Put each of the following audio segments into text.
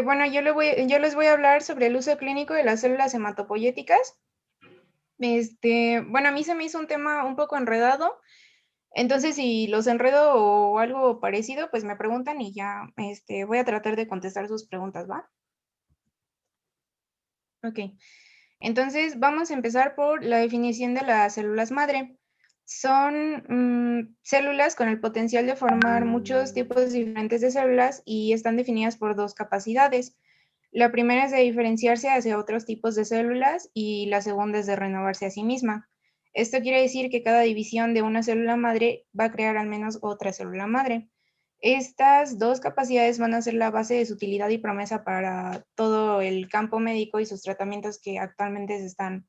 Bueno, yo les voy a hablar sobre el uso clínico de las células hematopoyéticas. Bueno, a mí se me hizo un tema un poco enredado, entonces si los enredo o algo parecido, pues me preguntan y ya voy a tratar de contestar sus preguntas, ¿va? Ok, entonces vamos a empezar por la definición de las células madre. Son células con el potencial de formar muchos tipos diferentes de células y están definidas por dos capacidades. La primera es de diferenciarse hacia otros tipos de células y la segunda es de renovarse a sí misma. Esto quiere decir que cada división de una célula madre va a crear al menos otra célula madre. Estas dos capacidades van a ser la base de su utilidad y promesa para todo el campo médico y sus tratamientos que actualmente se están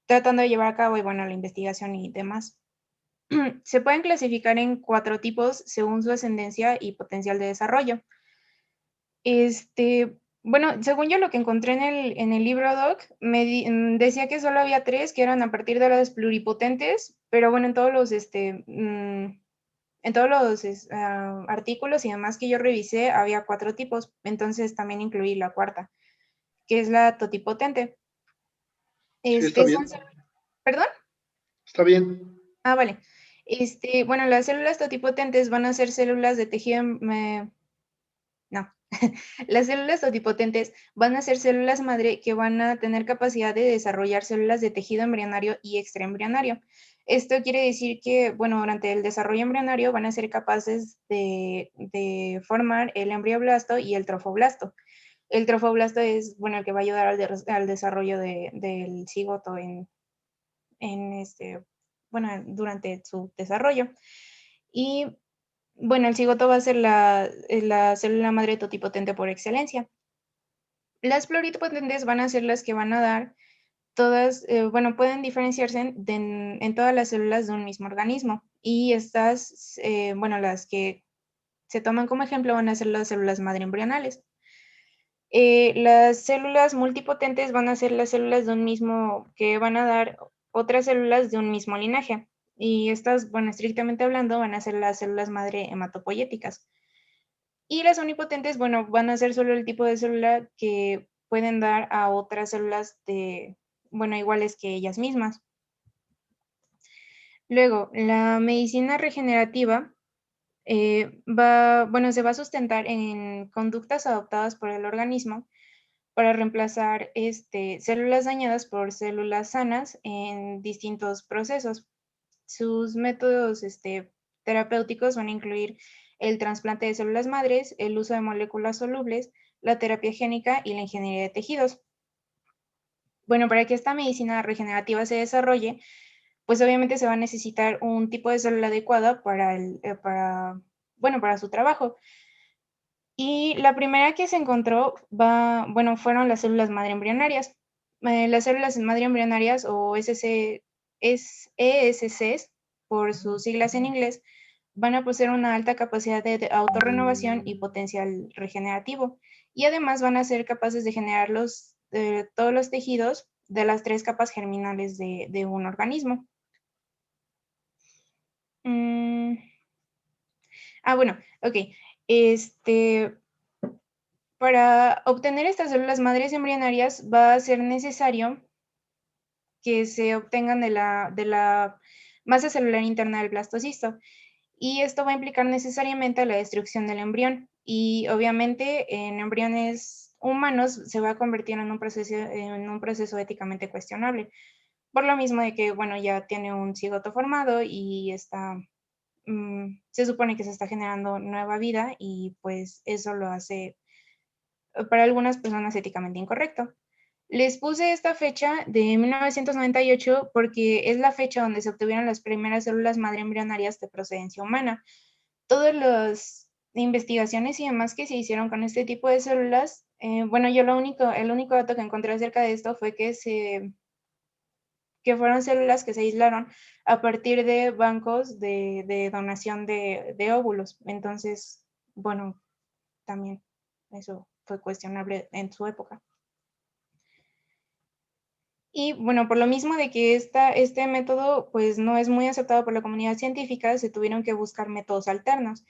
tratando de llevar a cabo y bueno, la investigación y demás. Se pueden clasificar en cuatro tipos según su ascendencia y potencial de desarrollo. Bueno, según yo lo que encontré en el libro Doc, decía que solo había tres, que eran a partir de las pluripotentes, pero bueno, en todos los artículos y demás que yo revisé, había cuatro tipos, entonces también incluí la cuarta, que es la totipotente. Sí, está Son, bien, ¿perdón? está bien. Ah, vale. Bueno, las células totipotentes van a ser células de tejido, no, las células totipotentes van a ser células madre que van a tener capacidad de desarrollar células de tejido embrionario y extraembrionario. Esto quiere decir que, bueno, durante el desarrollo embrionario van a ser capaces de formar el embrioblasto y el trofoblasto. El trofoblasto es, bueno, el que va a ayudar al desarrollo del cigoto en bueno, durante su desarrollo. Y bueno, el cigoto va a ser la célula madre totipotente por excelencia. Las pluripotentes van a ser las que van a dar todas, bueno, pueden diferenciarse en todas las células de un mismo organismo. Y estas, bueno, las que se toman como ejemplo van a ser las células madre embrionales. Las células multipotentes van a ser las células de un mismo, que van a dar otras células de un mismo linaje. Y estas, bueno, estrictamente hablando, van a ser las células madre hematopoyéticas. Y las unipotentes, bueno, van a ser solo el tipo de célula que pueden dar a otras células bueno, iguales que ellas mismas. Luego, la medicina regenerativa bueno, se va a sustentar en conductas adoptadas por el organismo para reemplazar células dañadas por células sanas en distintos procesos. Sus métodos terapéuticos van a incluir el trasplante de células madres, el uso de moléculas solubles, la terapia génica y la ingeniería de tejidos. Bueno, para que esta medicina regenerativa se desarrolle, pues obviamente se va a necesitar un tipo de célula adecuada bueno, para su trabajo. Y la primera que se encontró bueno, fueron las células madre embrionarias. Las células madre embrionarias o ESCs, por sus siglas en inglés, van a poseer una alta capacidad de autorrenovación y potencial regenerativo. Y además van a ser capaces de generar todos los tejidos de las tres capas germinales de un organismo. Mm, bueno, ok. Este, Para obtener estas células madres embrionarias va a ser necesario que se obtengan de la masa celular interna del blastocisto. Y esto va a implicar necesariamente la destrucción del embrión. Y obviamente en embriones humanos se va a convertir en un proceso éticamente cuestionable. Por lo mismo de que, bueno, ya tiene un cigoto formado y se supone que se está generando nueva vida y pues eso lo hace para algunas personas éticamente incorrecto. Les puse esta fecha de 1998 porque es la fecha donde se obtuvieron las primeras células madre embrionarias de procedencia humana. Todas las investigaciones y demás que se hicieron con este tipo de células, bueno, yo el único dato que encontré acerca de esto fue que fueron células que se aislaron a partir de bancos de donación de óvulos. Entonces, bueno, también eso fue cuestionable en su época. Y bueno, por lo mismo de que este método pues no es muy aceptado por la comunidad científica, se tuvieron que buscar métodos alternos.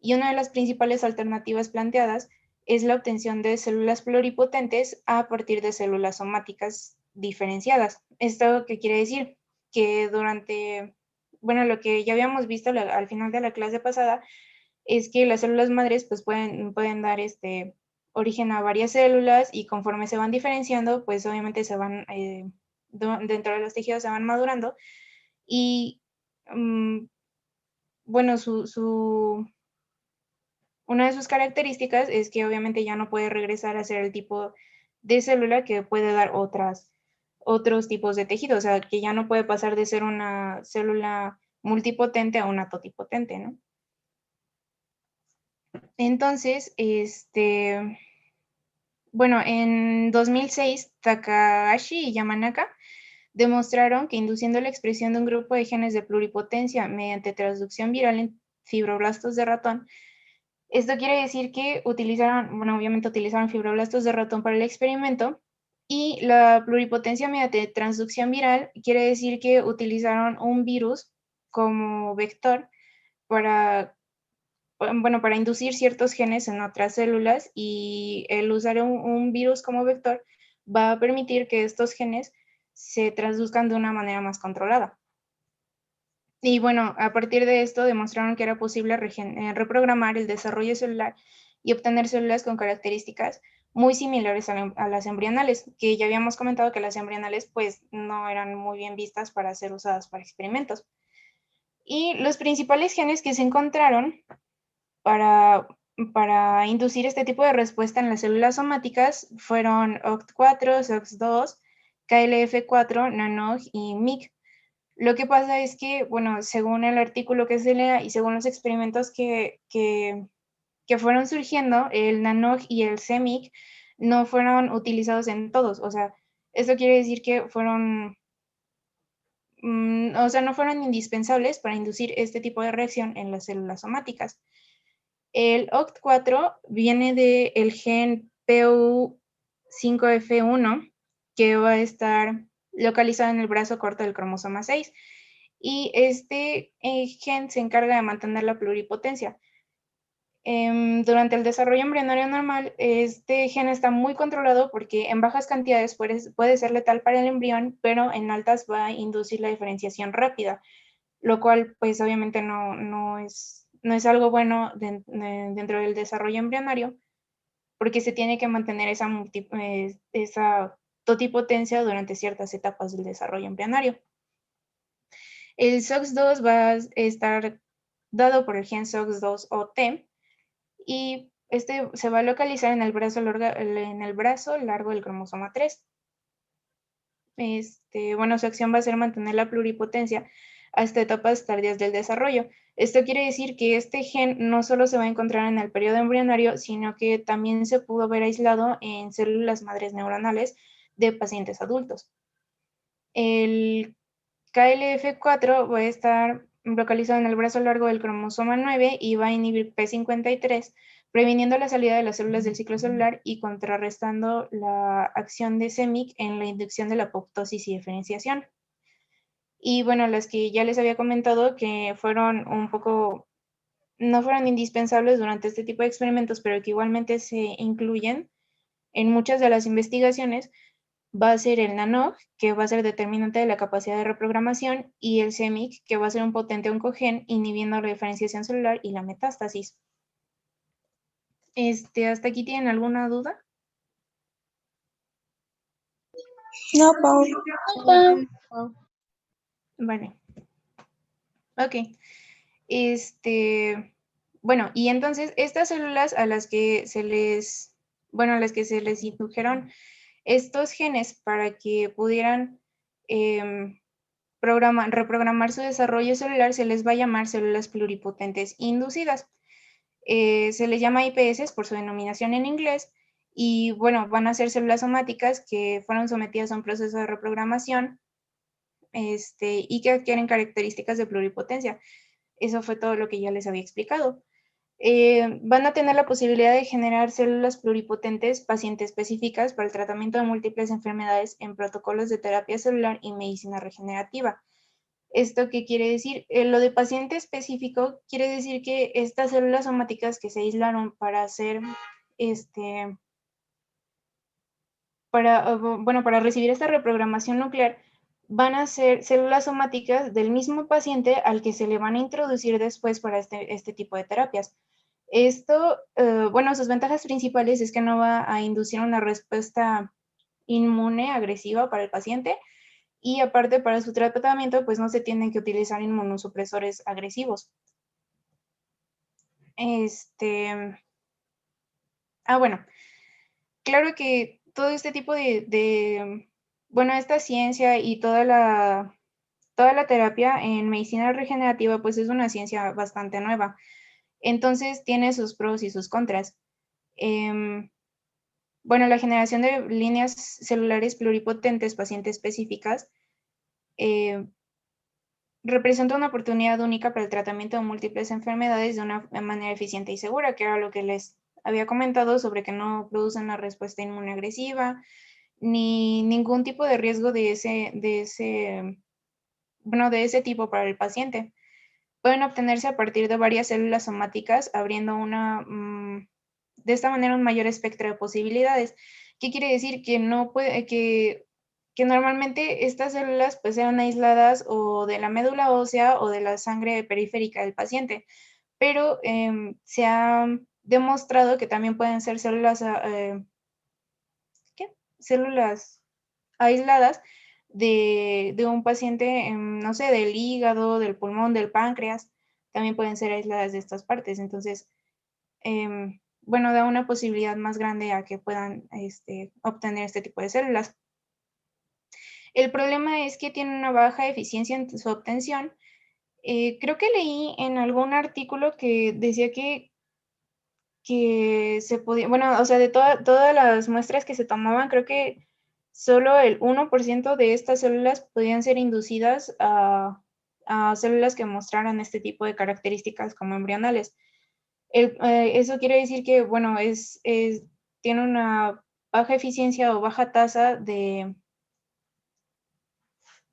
Y una de las principales alternativas planteadas es la obtención de células pluripotentes a partir de células somáticas diferenciadas. ¿Esto qué quiere decir? Que durante, bueno, lo que ya habíamos visto al final de la clase pasada, es que las células madres pues pueden dar origen a varias células y conforme se van diferenciando, pues obviamente se van, dentro de los tejidos se van madurando y, bueno, una de sus características es que obviamente ya no puede regresar a ser el tipo de célula que puede dar otros tipos de tejido, o sea, que ya no puede pasar de ser una célula multipotente a una totipotente, ¿no? Entonces, bueno, en 2006, Takahashi y Yamanaka demostraron que induciendo la expresión de un grupo de genes de pluripotencia mediante transducción viral en fibroblastos de ratón, esto quiere decir que utilizaron, bueno, obviamente utilizaron fibroblastos de ratón para el experimento, y la pluripotencia mediante transducción viral quiere decir que utilizaron un virus como vector para, bueno, para inducir ciertos genes en otras células, y el usar un virus como vector va a permitir que estos genes se traduzcan de una manera más controlada. Y bueno, a partir de esto demostraron que era posible reprogramar el desarrollo celular y obtener células con características muy similares a las embrionales, que ya habíamos comentado que las embrionales pues no eran muy bien vistas para ser usadas para experimentos. Y los principales genes que se encontraron para, para inducir este tipo de respuesta en las células somáticas fueron OCT4, SOX2, KLF4, NANOG y MYC. Lo que pasa es que, bueno, según el artículo que se lea y según los experimentos que fueron surgiendo, el NANOG y el CEMIC no fueron utilizados en todos. O sea, esto quiere decir que fueron, o sea, no fueron indispensables para inducir este tipo de reacción en las células somáticas. El OCT4 viene del gen PU5F1, que va a estar localizado en el brazo corto del cromosoma 6. Y este gen se encarga de mantener la pluripotencia. Durante el desarrollo embrionario normal, este gen está muy controlado porque en bajas cantidades puede ser letal para el embrión, pero en altas va a inducir la diferenciación rápida, lo cual pues obviamente no es algo bueno dentro del desarrollo embrionario, porque se tiene que mantener esa totipotencia durante ciertas etapas del desarrollo embrionario. El SOX2 va a estar dado por el gen SOX2-OT, y este se va a localizar en el brazo largo del cromosoma 3. Bueno, su acción va a ser mantener la pluripotencia hasta etapas tardías del desarrollo. Esto quiere decir que este gen no solo se va a encontrar en el periodo embrionario, sino que también se pudo ver aislado en células madres neuronales de pacientes adultos. El KLF4 va a estar localizado en el brazo largo del cromosoma 9 y va a inhibir P53, previniendo la salida de las células del ciclo celular y contrarrestando la acción de CEMIC en la inducción de la apoptosis y diferenciación. Y bueno, las que ya les había comentado que fueron no fueron indispensables durante este tipo de experimentos, pero que igualmente se incluyen en muchas de las investigaciones, va a ser el NANOG, que va a ser determinante de la capacidad de reprogramación, y el CEMIC, que va a ser un potente oncogen inhibiendo la diferenciación celular y la metástasis. ¿Hasta aquí tienen alguna duda? No, Pau. Vale. Ok. Bueno, y entonces estas células a las que se les indujeron estos genes para que pudieran reprogramar su desarrollo celular, se les va a llamar células pluripotentes inducidas. Se les llama IPS por su denominación en inglés, y bueno, van a ser células somáticas que fueron sometidas a un proceso de reprogramación, y que adquieren características de pluripotencia. Eso fue todo lo que ya les había explicado. Van a tener la posibilidad de generar células pluripotentes paciente específicas para el tratamiento de múltiples enfermedades en protocolos de terapia celular y medicina regenerativa. ¿Esto qué quiere decir? Lo de paciente específico quiere decir que estas células somáticas que se aislaron para ser para recibir esta reprogramación nuclear, van a ser células somáticas del mismo paciente al que se le van a introducir después para este tipo de terapias. Esto, sus ventajas principales es que no va a inducir una respuesta inmune agresiva para el paciente, y aparte para su tratamiento pues no se tienen que utilizar inmunosupresores agresivos. Bueno, claro que todo este tipo esta ciencia y toda la terapia en medicina regenerativa pues es una ciencia bastante nueva. Entonces tiene sus pros y sus contras. La generación de líneas celulares pluripotentes paciente específicas representa una oportunidad única para el tratamiento de múltiples enfermedades de una manera eficiente y segura, que era lo que les había comentado sobre que no producen una respuesta inmune agresiva, ni ningún tipo de riesgo de ese tipo para el paciente. Pueden obtenerse a partir de varias células somáticas, abriendo de esta manera un mayor espectro de posibilidades. ¿Qué quiere decir? Que normalmente estas células pues sean aisladas o de la médula ósea o de la sangre periférica del paciente, pero se ha demostrado que también pueden ser células, células aisladas de un paciente, no sé, del hígado, del pulmón, del páncreas, también pueden ser aisladas de estas partes. Entonces, da una posibilidad más grande a que puedan obtener este tipo de células. El problema es que tiene una baja eficiencia en su obtención. Creo que leí en algún artículo que decía que se podía, de todas las muestras que se tomaban, creo que solo el 1% de estas células podían ser inducidas a células que mostraran este tipo de características como embrionales. Eso quiere decir que, tiene una baja eficiencia o baja tasa de,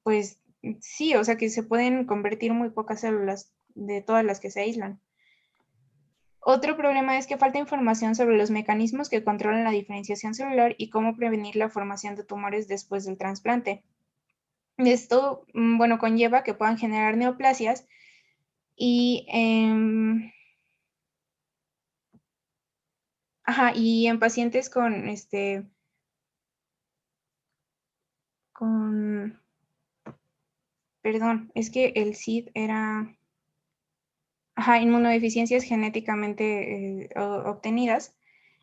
pues sí, o sea que se pueden convertir muy pocas células de todas las que se aíslan. Otro problema es que falta información sobre los mecanismos que controlan la diferenciación celular y cómo prevenir la formación de tumores después del trasplante. Esto, conlleva que puedan generar neoplasias y, y en pacientes perdón, es que el CID era, inmunodeficiencias genéticamente obtenidas.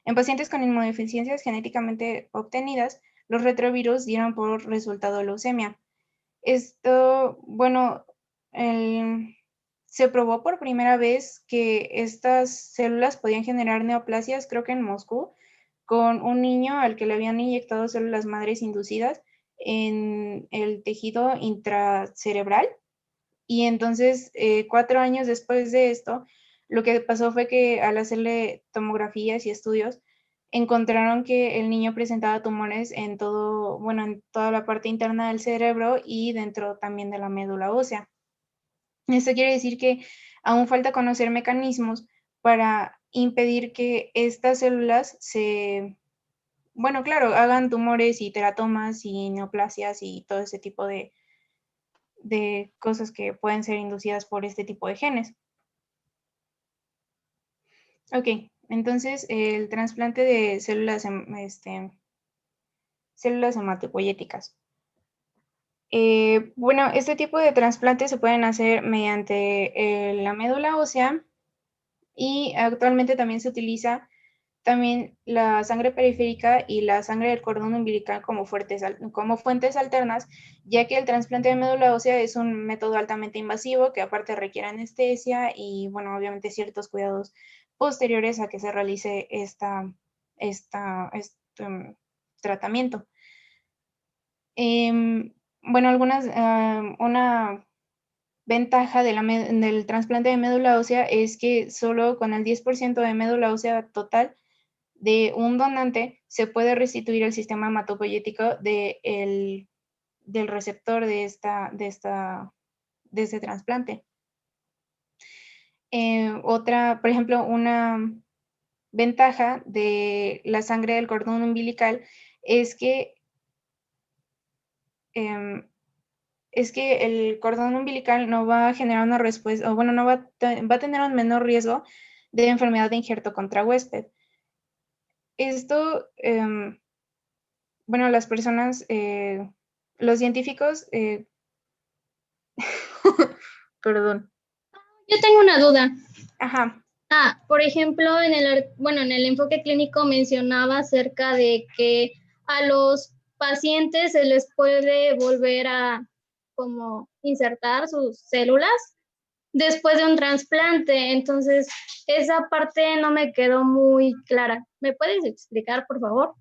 En pacientes con inmunodeficiencias genéticamente obtenidas, los retrovirus dieron por resultado leucemia. Esto, se probó por primera vez que estas células podían generar neoplasias, creo que en Moscú, con un niño al que le habían inyectado células madres inducidas en el tejido intracerebral. Y entonces, 4 años después de esto, lo que pasó fue que al hacerle tomografías y estudios, encontraron que el niño presentaba tumores en toda la parte interna del cerebro y dentro también de la médula ósea. Esto quiere decir que aún falta conocer mecanismos para impedir que estas células hagan tumores y teratomas y neoplasias y todo ese tipo de cosas que pueden ser inducidas por este tipo de genes. Ok, entonces el trasplante de células, células hematopoyéticas. Este tipo de trasplantes se pueden hacer mediante la médula ósea y actualmente también se utiliza también la sangre periférica y la sangre del cordón umbilical como fuentes alternas, ya que el trasplante de médula ósea es un método altamente invasivo que aparte requiere anestesia y, obviamente ciertos cuidados posteriores a que se realice este tratamiento. Una ventaja del trasplante de médula ósea es que solo con el 10% de médula ósea total de un donante se puede restituir el sistema hematopoyético del receptor de este trasplante. Por ejemplo, ventaja de la sangre del cordón umbilical es que el cordón umbilical no va a generar una respuesta, o bueno, no va a tener un menor riesgo de enfermedad de injerto contra huésped. Esto, bueno, las personas, los científicos, perdón. Yo tengo una duda. Ajá. Por ejemplo, en el enfoque clínico mencionaba acerca de que a los pacientes se les puede volver a como insertar sus células después de un trasplante. Entonces, esa parte no me quedó muy clara. ¿Me puedes explicar, por favor?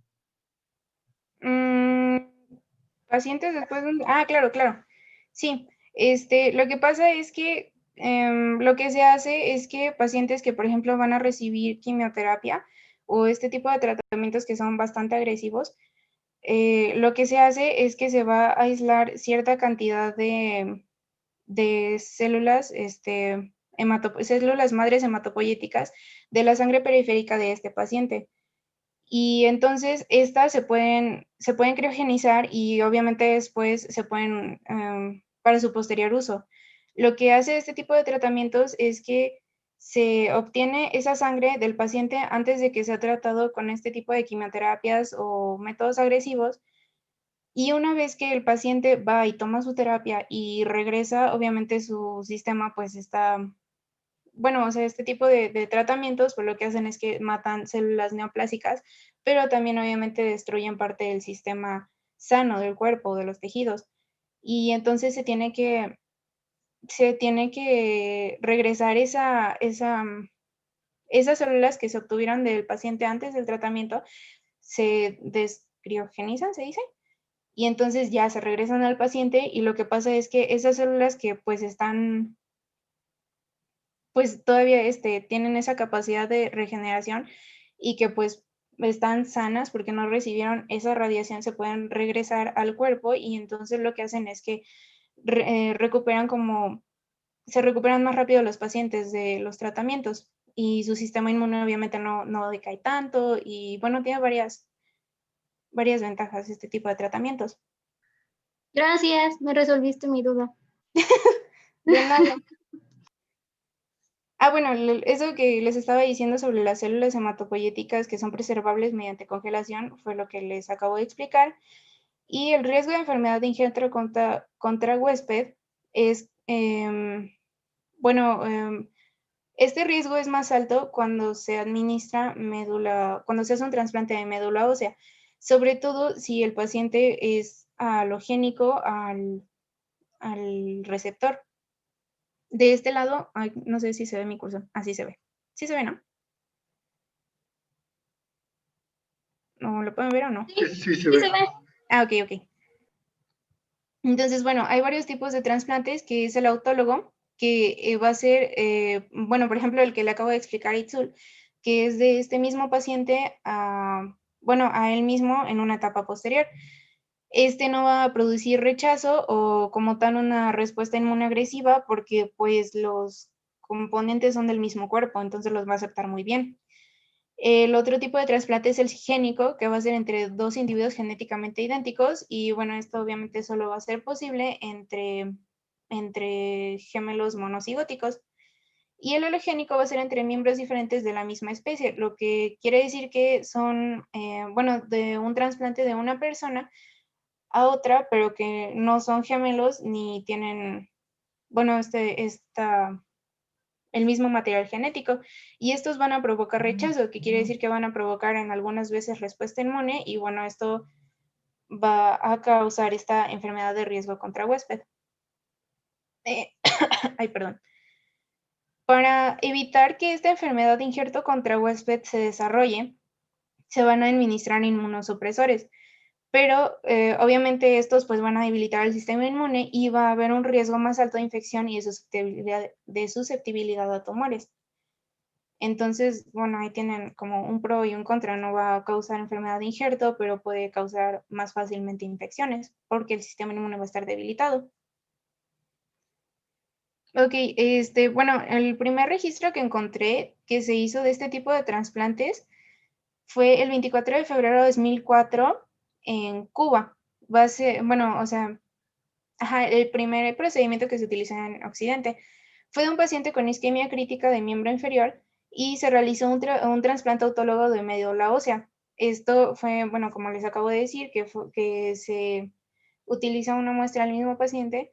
Pacientes después de claro, claro. Sí, lo que pasa es que lo que se hace es que pacientes que, por ejemplo, van a recibir quimioterapia o este tipo de tratamientos que son bastante agresivos, lo que se hace es que se va a aislar cierta cantidad de células, células madres hematopoyéticas de la sangre periférica de este paciente. Y entonces estas se pueden criogenizar y obviamente después se pueden para su posterior uso. Lo que hace este tipo de tratamientos es que se obtiene esa sangre del paciente antes de que sea tratado con este tipo de quimioterapias o métodos agresivos. Y una vez que el paciente va y toma su terapia y regresa, obviamente su sistema pues está, bueno, o sea, este tipo de tratamientos, pues lo que hacen es que matan células neoplásicas, pero también obviamente destruyen parte del sistema sano del cuerpo, de los tejidos. Y entonces se tiene que regresar esas células que se obtuvieron del paciente antes del tratamiento, se descriogenizan, se dice, y entonces ya se regresan al paciente y lo que pasa es que esas células que pues están pues todavía tienen esa capacidad de regeneración y que pues están sanas porque no recibieron esa radiación, se pueden regresar al cuerpo y entonces lo que hacen es que se recuperan más rápido los pacientes de los tratamientos y su sistema inmune obviamente no decae tanto y bueno, tiene varias ventajas este tipo de tratamientos. Gracias, me resolviste mi duda. De nada. Bueno, eso que les estaba diciendo sobre las células hematopoyéticas que son preservables mediante congelación fue lo que les acabo de explicar. Y el riesgo de enfermedad de injerto contra huésped es, bueno, este riesgo es más alto cuando se administra cuando se hace un trasplante de médula ósea, sobre todo si el paciente es halogénico al receptor. De este lado, no sé si se ve mi curso. Así se ve. Sí se ve, ¿no? ¿No lo pueden ver o no? Sí, sí se Sí ve. se ve. Ok. Entonces, bueno, hay varios tipos de trasplantes, que es el autólogo, que va a ser, bueno, por ejemplo, el que le acabo de explicar a Itzul, que es de este mismo paciente bueno, a él mismo en una etapa posterior. Este no va a producir rechazo o como tal una respuesta inmune agresiva porque pues los componentes son del mismo cuerpo, entonces los va a aceptar muy bien. El otro tipo de trasplante es el génico, que va a ser entre dos individuos genéticamente idénticos y bueno, esto obviamente solo va a ser posible entre gemelos monocigóticos. Y el halogénico va a ser entre miembros diferentes de la misma especie, lo que quiere decir que son, bueno, de un trasplante de una persona a otra, pero que no son gemelos ni tienen, bueno, el mismo material genético. Y estos van a provocar rechazo, que quiere decir que van a provocar en algunas veces respuesta inmune y bueno, esto va a causar esta enfermedad de riesgo contra huésped. Ay, perdón. Para evitar que esta enfermedad de injerto contra huésped se desarrolle, se van a administrar inmunosupresores. Pero obviamente estos pues van a debilitar el sistema inmune y va a haber un riesgo más alto de infección y de susceptibilidad a tumores. Entonces, bueno, ahí tienen como un pro y un contra. No va a causar enfermedad de injerto, pero puede causar más fácilmente infecciones porque el sistema inmune va a estar debilitado. Ok, bueno, el primer registro que encontré que se hizo de este tipo de trasplantes fue el 24 de febrero de 2004 en Cuba. Bueno, o sea, ajá, el primer procedimiento que se utiliza en Occidente fue de un paciente con isquemia crítica de miembro inferior y se realizó un trasplante autólogo de médula ósea. Esto fue, bueno, como les acabo de decir, que se utiliza una muestra al mismo paciente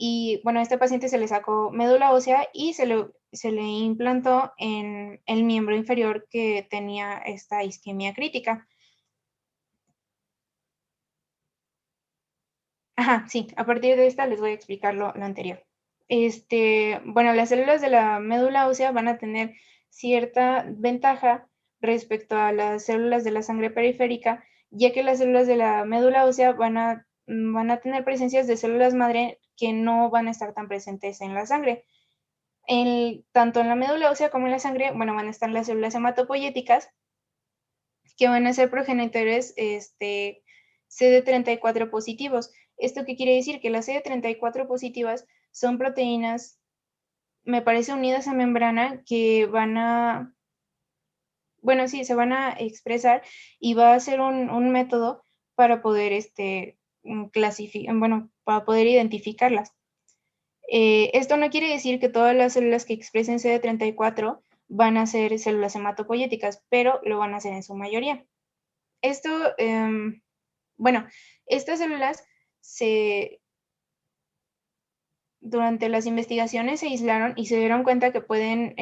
y, bueno, a este paciente se le sacó médula ósea y se le implantó en el miembro inferior que tenía esta isquemia crítica. Ajá, sí, a partir de esta les voy a explicar lo anterior. Bueno, las células de la médula ósea van a tener cierta ventaja respecto a las células de la sangre periférica, ya que las células de la médula ósea van a tener presencias de células madre que no van a estar tan presentes en la sangre. Tanto en la médula ósea como en la sangre, bueno, van a estar las células hematopoyéticas, que van a ser progenitores CD34 positivos. ¿Esto qué quiere decir? Que las CD34 positivas son proteínas, me parece, unidas a membrana que bueno, sí, se van a expresar y va a ser un método para poder clasificar, bueno, para poder identificarlas. Esto no quiere decir que todas las células que expresen CD34 van a ser células hematopoyéticas, pero lo van a hacer en su mayoría. Esto, bueno, estas células durante las investigaciones se aislaron y se dieron cuenta que pueden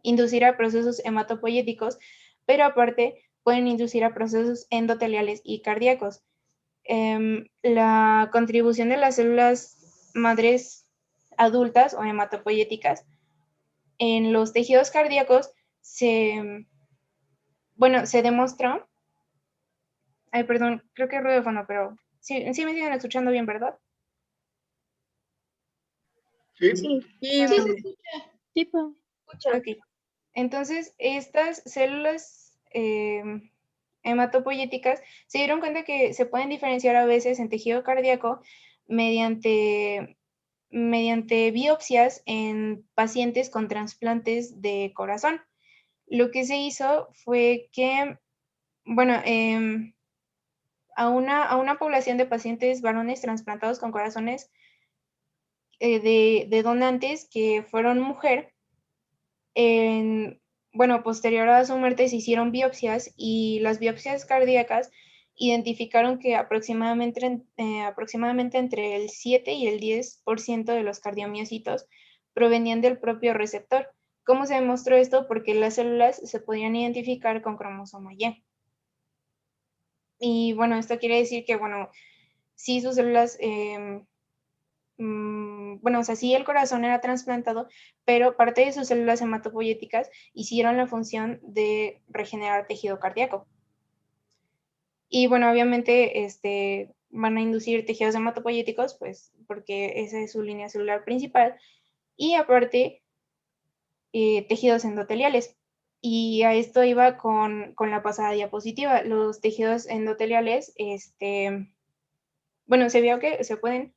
inducir a procesos hematopoyéticos, pero aparte pueden inducir a procesos endoteliales y cardíacos. La contribución de las células madres adultas o hematopoyéticas en los tejidos cardíacos se demostró. Ay, perdón, creo que es ruido de fondo, pero sí me siguen escuchando bien, ¿verdad? Sí, Sí. Sí, Ah, se ok. escucha. Tipo. Ok. Entonces, estas células hematopoyéticas se dieron cuenta que se pueden diferenciar a veces en tejido cardíaco mediante biopsias en pacientes con trasplantes de corazón. Lo que se hizo fue que, bueno, a una población de pacientes varones trasplantados con corazones de donantes que fueron mujer, bueno, posterior a su muerte se hicieron biopsias y las biopsias cardíacas identificaron que aproximadamente entre el 7 y el 10% de los cardiomiocitos provenían del propio receptor. ¿Cómo se demostró esto? Porque las células se podían identificar con cromosoma Y. Y bueno, esto quiere decir que, bueno, sí sus células bueno, o sea, sí el corazón era trasplantado, pero parte de sus células hematopoyéticas hicieron la función de regenerar tejido cardíaco. Y bueno, obviamente van a inducir tejidos hematopoyéticos, pues porque esa es su línea celular principal, y aparte tejidos endoteliales. Y a esto iba con la pasada diapositiva. Los tejidos endoteliales, bueno, se vio que se pueden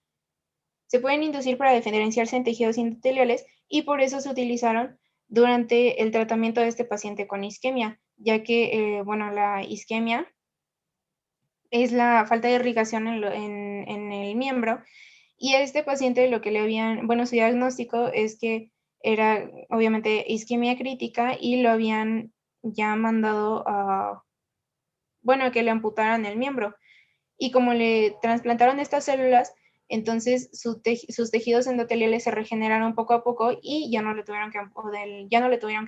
inducir para diferenciarse en tejidos endoteliales y por eso se utilizaron durante el tratamiento de este paciente con isquemia, ya que, bueno, la isquemia es la falta de irrigación en el miembro y a este paciente lo que le habían, bueno, su diagnóstico es que era obviamente isquemia crítica y lo habían ya mandado bueno, a que le amputaran el miembro. Y como le trasplantaron estas células, entonces sus tejidos endoteliales se regeneraron poco a poco y ya no le tuvieron que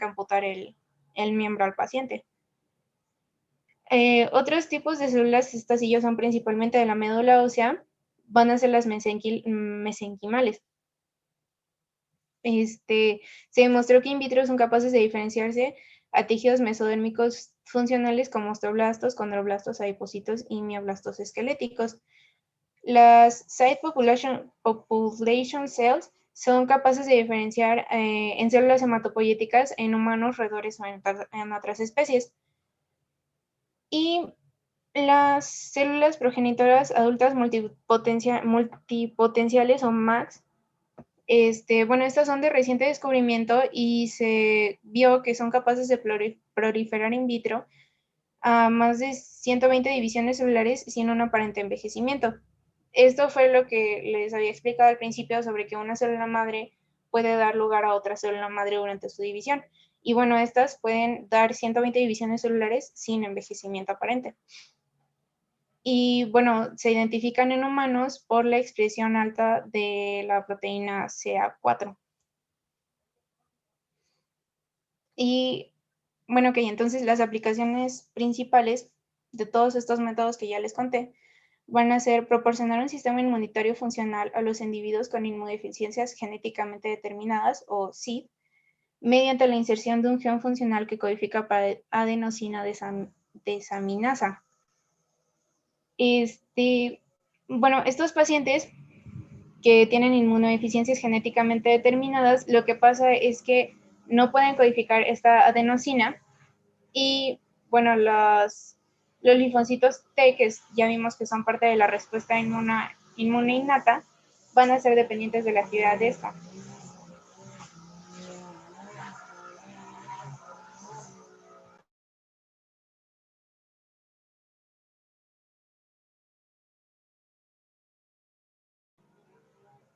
amputar el miembro al paciente. Otros tipos de células, estas sí ya son principalmente de la médula ósea, van a ser las mesenquimales. Se demostró que in vitro son capaces de diferenciarse a tejidos mesodérmicos funcionales como osteoblastos, condroblastos, adipocitos y mioblastos esqueléticos. Las site population cells son capaces de diferenciar en células hematopoyéticas en humanos, roedores o en otras especies. Y las células progenitoras adultas multipotenciales o MAX Bueno, estas son de reciente descubrimiento y se vio que son capaces de proliferar in vitro a más de 120 divisiones celulares sin un aparente envejecimiento. Esto fue lo que les había explicado al principio sobre que una célula madre puede dar lugar a otra célula madre durante su división. Y bueno, estas pueden dar 120 divisiones celulares sin envejecimiento aparente. Y bueno, se identifican en humanos por la expresión alta de la proteína CA4. Y bueno, ok, entonces las aplicaciones principales de todos estos métodos que ya les conté van a ser proporcionar un sistema inmunitario funcional a los individuos con inmunodeficiencias genéticamente determinadas, o CID, mediante la inserción de un gen funcional que codifica para adenosina desaminasa. Bueno, estos pacientes que tienen inmunodeficiencias genéticamente determinadas, lo que pasa es que no pueden codificar esta adenosina y, bueno, los linfocitos T, que ya vimos que son parte de la respuesta inmune innata, van a ser dependientes de la actividad de esta.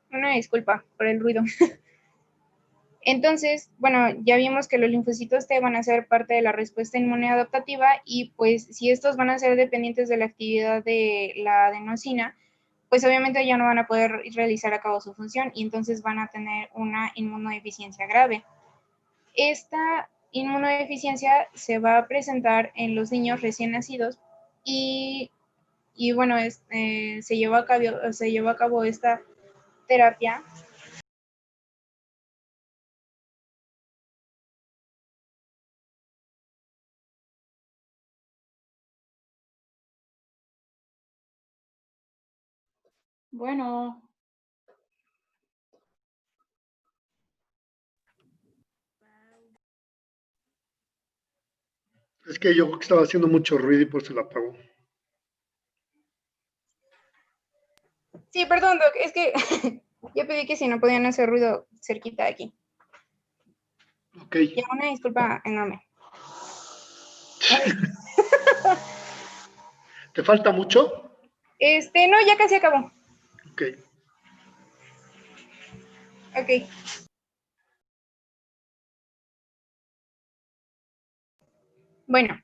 Una disculpa por el ruido. Entonces, bueno, ya vimos que los linfocitos T van a ser parte de la respuesta inmune adaptativa y pues si estos van a ser dependientes de la actividad de la adenosina, pues obviamente ya no van a poder realizar a cabo su función y entonces van a tener una inmunodeficiencia grave. Esta inmunodeficiencia se va a presentar en los niños recién nacidos y bueno, se llevó a cabo esta terapia. Bueno, Es que yo estaba haciendo mucho ruido y por eso la apagó. Sí, perdón, Doc, es que yo pedí que si no podían hacer ruido cerquita de aquí. Ok. Ya, una disculpa enorme. ¿Te falta mucho? No, ya casi acabó. Ok. Ok. Bueno,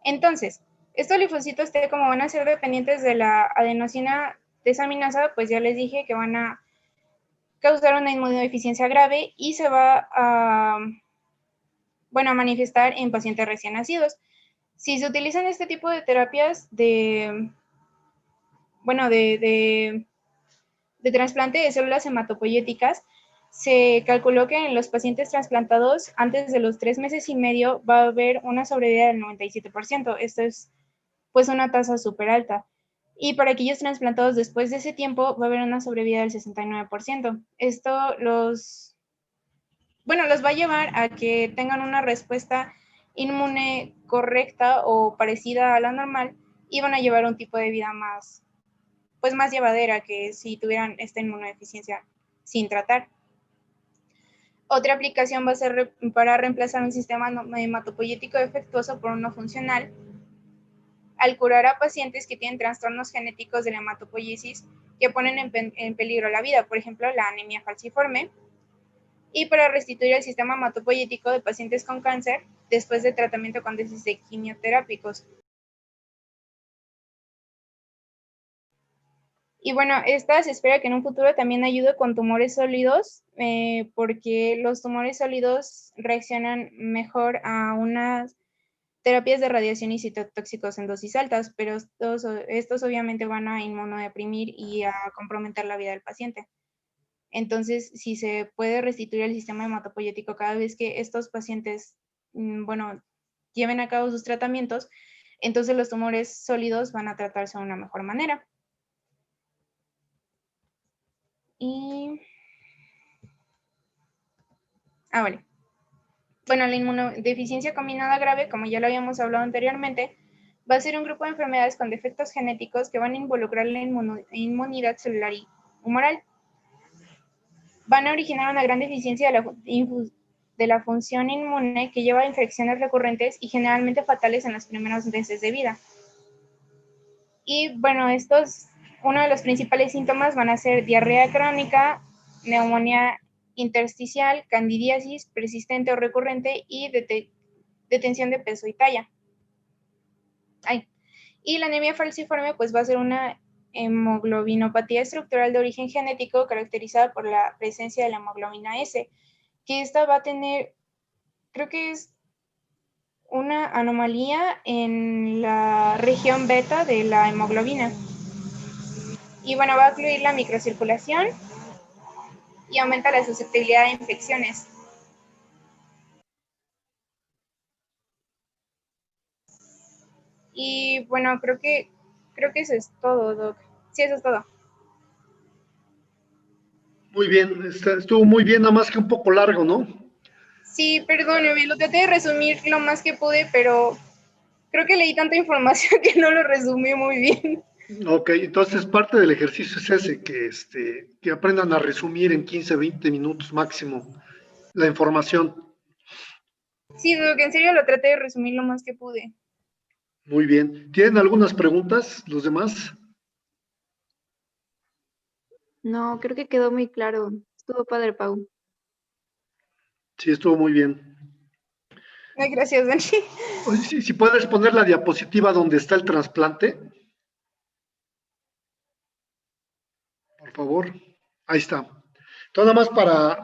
entonces, estos linfocitos T, como van a ser dependientes de la adenosina desaminasa, pues ya les dije que van a causar una inmunodeficiencia grave y se va a, bueno, a manifestar en pacientes recién nacidos. Si se utilizan este tipo de terapias de trasplante de células hematopoyéticas, se calculó que en los pacientes trasplantados antes de los 3 meses y medio va a haber una sobrevida del 97%. Esto es pues una tasa súper alta. Y para aquellos trasplantados después de ese tiempo va a haber una sobrevida del 69%. Esto los va a llevar a que tengan una respuesta inmune correcta o parecida a la normal y van a llevar un tipo de vida más llevadera que si tuvieran esta inmunodeficiencia sin tratar. Otra aplicación va a ser para reemplazar un sistema hematopoyético defectuoso por uno funcional al curar a pacientes que tienen trastornos genéticos de la hematopoiesis que ponen en peligro la vida, por ejemplo, la anemia falciforme, y para restituir el sistema hematopoyético de pacientes con cáncer después de tratamiento con dosis de quimioterápicos. Y bueno, esta se espera que en un futuro también ayude con tumores sólidos, porque los tumores sólidos reaccionan mejor a unas terapias de radiación y citotóxicos en dosis altas, pero estos obviamente van a inmunodeprimir y a comprometer la vida del paciente. Entonces, si se puede restituir el sistema hematopoyético cada vez que estos pacientes, lleven a cabo sus tratamientos, entonces los tumores sólidos van a tratarse de una mejor manera. Y... vale. Bueno, la inmunodeficiencia combinada grave, como ya lo habíamos hablado anteriormente, va a ser un grupo de enfermedades con defectos genéticos que van a involucrar la inmunidad celular y humoral. van a originar una gran deficiencia de la función inmune que lleva a infecciones recurrentes y generalmente fatales en los primeros meses de vida. Y bueno, uno de los principales síntomas van a ser diarrea crónica, neumonía intersticial, candidiasis persistente o recurrente y detención de peso y talla. Y la anemia falciforme pues va a ser una hemoglobinopatía estructural de origen genético caracterizada por la presencia de la hemoglobina S, que esta va a tener, creo que es una anomalía en la región beta de la hemoglobina. Y bueno, va a incluir la microcirculación y aumenta la susceptibilidad a infecciones. Y bueno, creo que eso es todo, Doc. Sí, eso es todo. Muy bien, estuvo muy bien, nada más que un poco largo, ¿no? Sí, perdóneme, lo traté de resumir lo más que pude, pero creo que leí tanta información que no lo resumí muy bien. Ok, entonces parte del ejercicio es ese, que aprendan a resumir en 15, 20 minutos máximo la información. Sí, Doc, en serio lo traté de resumir lo más que pude. Muy bien. ¿Tienen algunas preguntas los demás? No, creo que quedó muy claro. Estuvo padre, Pau. Sí, estuvo muy bien. Ay, gracias, Dani. Oye, si puedes poner la diapositiva donde está el trasplante, por favor. Ahí está. Entonces, nada más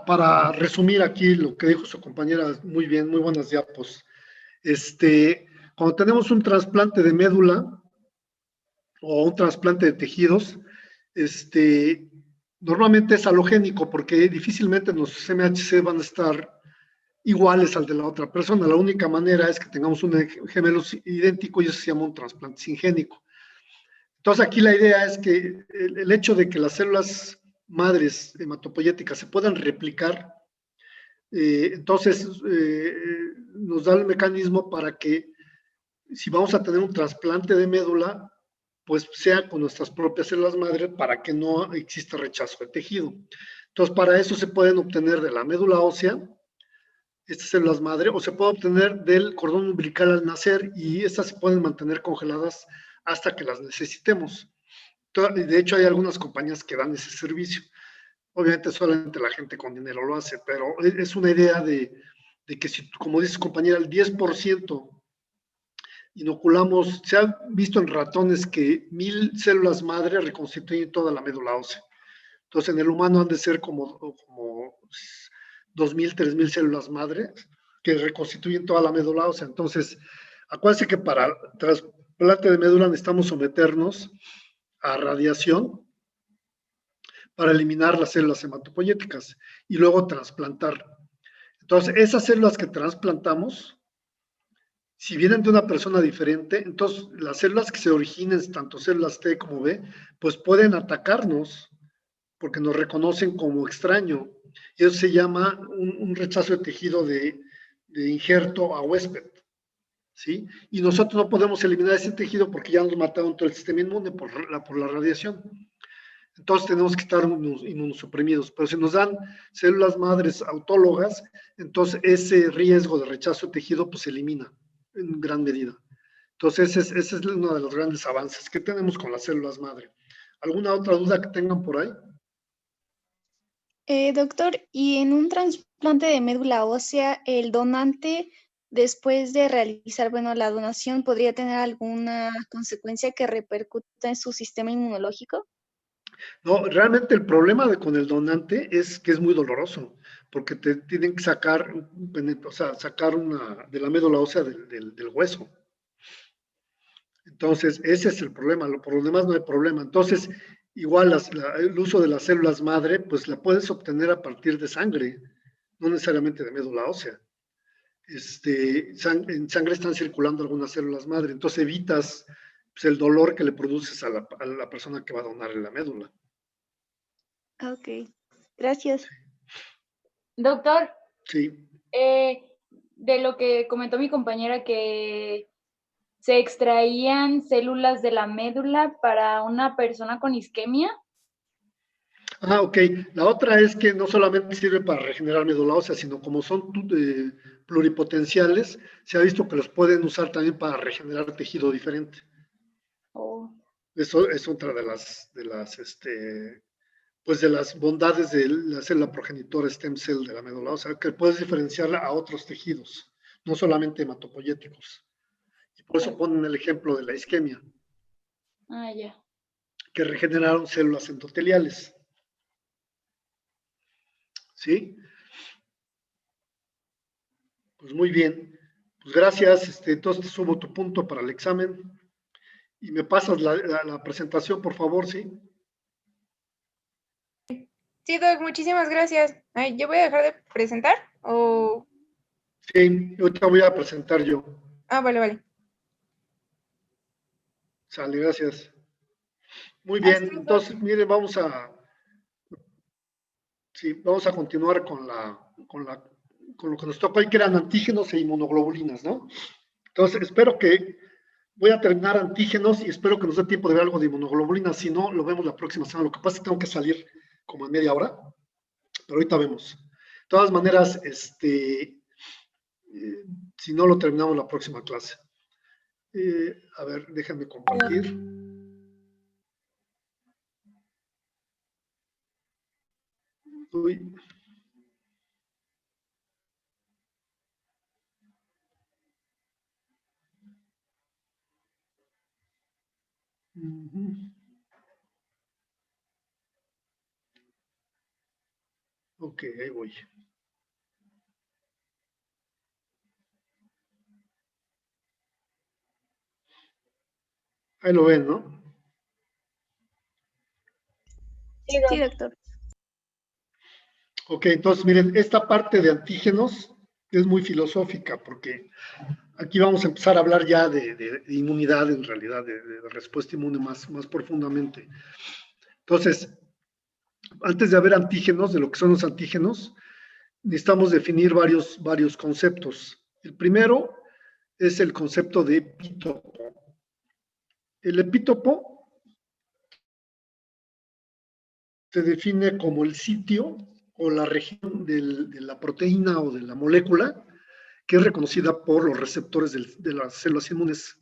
para resumir aquí lo que dijo su compañera, muy bien, muy buenas diapos. Cuando tenemos un trasplante de médula o un trasplante de tejidos, normalmente es halogénico porque difícilmente los MHC van a estar iguales al de la otra persona. La única manera es que tengamos un gemelo idéntico y eso se llama un trasplante singénico. Entonces aquí la idea es que el hecho de que las células madres hematopoyéticas se puedan replicar, entonces nos da el mecanismo para que si vamos a tener un trasplante de médula, pues sea con nuestras propias células madre para que no exista rechazo de tejido. Entonces para eso se pueden obtener de la médula ósea estas células madre, o se puede obtener del cordón umbilical al nacer y estas se pueden mantener congeladas hasta que las necesitemos. De hecho, hay algunas compañías que dan ese servicio. Obviamente solamente la gente con dinero lo hace, pero es una idea de que si, como dice su compañera, el 10% inoculamos, se ha visto en ratones que 1000 células madre reconstituyen toda la médula ósea. Entonces, en el humano han de ser como 2000, 3000 células madre que reconstituyen toda la médula ósea. Entonces, acuérdense que para trasplante de médula necesitamos someternos a radiación para eliminar las células hematopoyéticas y luego trasplantar. Entonces, esas células que trasplantamos, si vienen de una persona diferente, entonces las células que se originen, tanto células T como B, pues pueden atacarnos porque nos reconocen como extraño. Y eso se llama un rechazo de tejido de injerto a huésped. ¿Sí? Y nosotros no podemos eliminar ese tejido porque ya nos mataron todo el sistema inmune por la radiación. Entonces tenemos que estar inmunosuprimidos, pero si nos dan células madres autólogas, entonces ese riesgo de rechazo de tejido pues se elimina en gran medida. Entonces ese es uno de los grandes avances que tenemos con las células madre. ¿Alguna otra duda que tengan por ahí? Doctor, ¿y en un trasplante de médula ósea, el donante, después de realizar, bueno, la donación, podría tener alguna consecuencia que repercuta en su sistema inmunológico? No, realmente el problema con el donante es que es muy doloroso, porque te tienen que sacar, o sea, sacar una de la médula ósea del hueso. Entonces, ese es el problema, por lo demás no hay problema. Entonces, igual el uso de las células madre, pues la puedes obtener a partir de sangre, no necesariamente de médula ósea. En sangre están circulando algunas células madre, entonces evitas pues, el dolor que le produces a la persona que va a donar la médula. Ok, gracias. Doctor, Sí. de lo que comentó mi compañera que se extraían células de la médula para una persona con isquemia. Ok. La otra es que no solamente sirve para regenerar médula ósea, sino como son pluripotenciales, se ha visto que los pueden usar también para regenerar tejido diferente. Oh, Eso es otra pues de las bondades de la célula progenitora stem cell de la médula ósea, que puedes diferenciarla a otros tejidos, no solamente hematopoyéticos. Y por eso ponen el ejemplo de la isquemia, ya. que regeneraron células endoteliales. ¿Sí? Pues muy bien. Pues gracias. Entonces te subo tu punto para el examen. Y me pasas la presentación, por favor, ¿sí? Sí, Doc, muchísimas gracias. Ay, ¿yo voy a dejar de presentar? ¿O...? Sí, ahorita voy a presentar yo. Vale, vale. Sale, gracias. Muy Hasta bien, luego. entonces, miren, vamos a continuar con lo que nos toca hoy, que eran antígenos e inmunoglobulinas, ¿no? Entonces, voy a terminar antígenos y espero que nos dé tiempo de ver algo de inmunoglobulinas. Si no, lo vemos la próxima semana. Lo que pasa es que tengo que salir como en media hora, pero ahorita vemos. De todas maneras, si no, lo terminamos la próxima clase. A ver, déjenme compartir. Uy. Ok, ahí voy. Ahí lo ven, ¿no? Sí, doctor. Ok, entonces miren, esta parte de antígenos es muy filosófica porque aquí vamos a empezar a hablar ya de inmunidad, en realidad, de respuesta inmune más profundamente. Entonces, antes de haber antígenos, de lo que son los antígenos, necesitamos definir varios conceptos. El primero es el concepto de epítopo. El epítopo se define como el sitio o la región de la proteína o de la molécula que es reconocida por los receptores de las células inmunes.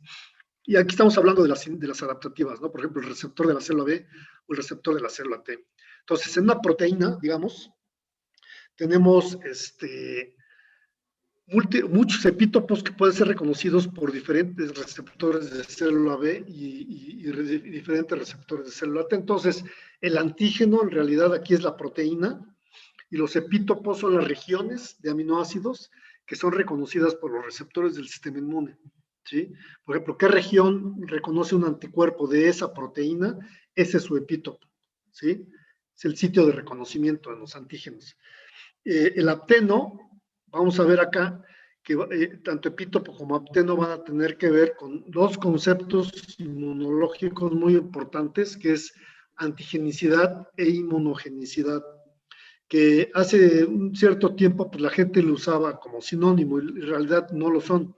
Y aquí estamos hablando de las adaptativas, ¿no? Por ejemplo, el receptor de la célula B o el receptor de la célula T. Entonces, en una proteína, digamos, tenemos muchos epítopos que pueden ser reconocidos por diferentes receptores de célula B y diferentes receptores de célula T. Entonces, el antígeno en realidad aquí es la proteína y los epítopos son las regiones de aminoácidos que son reconocidas por los receptores del sistema inmune. ¿Sí? Por ejemplo, ¿qué región reconoce un anticuerpo de esa proteína? Ese es su epítopo. ¿Sí? Es el sitio de reconocimiento de los antígenos. El apteno, vamos a ver acá, que tanto epítopo como apteno van a tener que ver con dos conceptos inmunológicos muy importantes, que es antigenicidad e inmunogenicidad, que hace un cierto tiempo pues, la gente lo usaba como sinónimo y en realidad no lo son.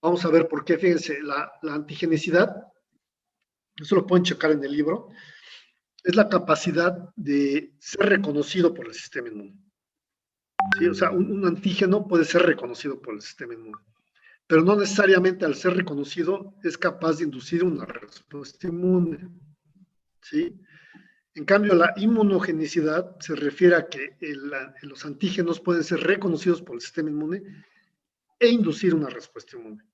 Vamos a ver por qué. Fíjense, la antigenicidad, eso lo pueden checar en el libro, es la capacidad de ser reconocido por el sistema inmune. ¿Sí? O sea, un antígeno puede ser reconocido por el sistema inmune, pero no necesariamente al ser reconocido es capaz de inducir una respuesta inmune. ¿Sí? En cambio, la inmunogenicidad se refiere a que los antígenos pueden ser reconocidos por el sistema inmune e inducir una respuesta inmune.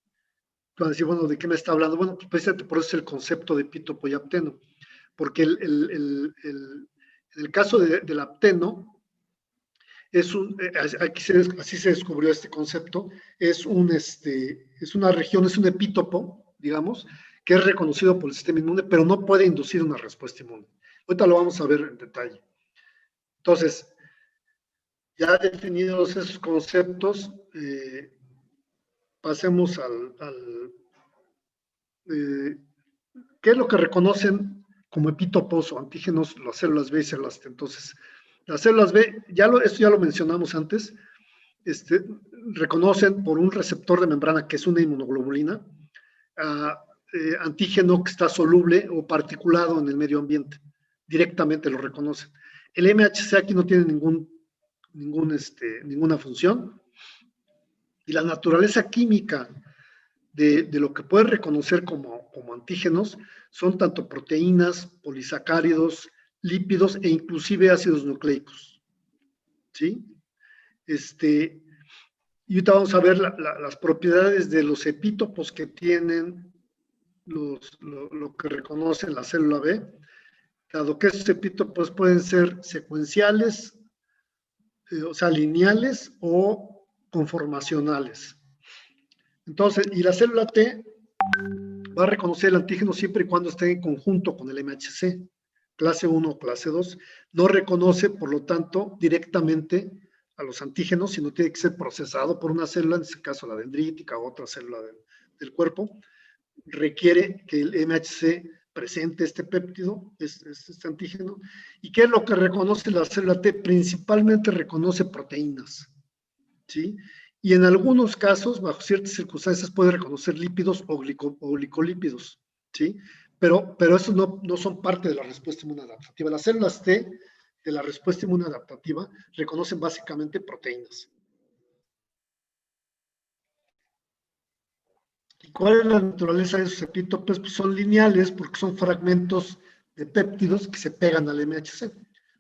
Van a decir, bueno, ¿de qué me está hablando? Bueno, pues precisamente por eso es el concepto de epítopo y apteno, porque en el caso del apteno, así se descubrió este concepto, es una región, es un epítopo, digamos, que es reconocido por el sistema inmune, pero no puede inducir una respuesta inmune. Ahorita lo vamos a ver en detalle. Entonces, ya definidos esos conceptos, pasemos ¿qué es lo que reconocen como epítopos o antígenos las células B y células T? Entonces, las células B, esto ya lo mencionamos antes, reconocen por un receptor de membrana que es una inmunoglobulina, antígeno que está soluble o particulado en el medio ambiente. Directamente lo reconocen. El MHC aquí no tiene ninguna función. Y la naturaleza química de lo que puede reconocer como antígenos son tanto proteínas, polisacáridos, lípidos e inclusive ácidos nucleicos. ¿Sí? Y ahorita vamos a ver las propiedades de los epítopos que tienen lo que reconoce la célula B, dado que estos epítopos pueden ser secuenciales, o sea, lineales o conformacionales. Entonces, y la célula T va a reconocer el antígeno siempre y cuando esté en conjunto con el MHC, clase 1 o clase 2. No reconoce, por lo tanto, directamente a los antígenos, sino tiene que ser procesado por una célula, en este caso la dendrítica o otra célula del cuerpo. Requiere que el MHC presente este péptido, este antígeno. ¿Y qué es lo que reconoce la célula T? Principalmente reconoce proteínas, ¿sí? Y en algunos casos, bajo ciertas circunstancias, puede reconocer lípidos o glicolípidos, ¿sí? Pero esos no son parte de la respuesta inmunológica. Las células T de la respuesta inmunológica reconocen básicamente proteínas. ¿Y cuál es la naturaleza de esos epítopos? Pues son lineales porque son fragmentos de péptidos que se pegan al MHC.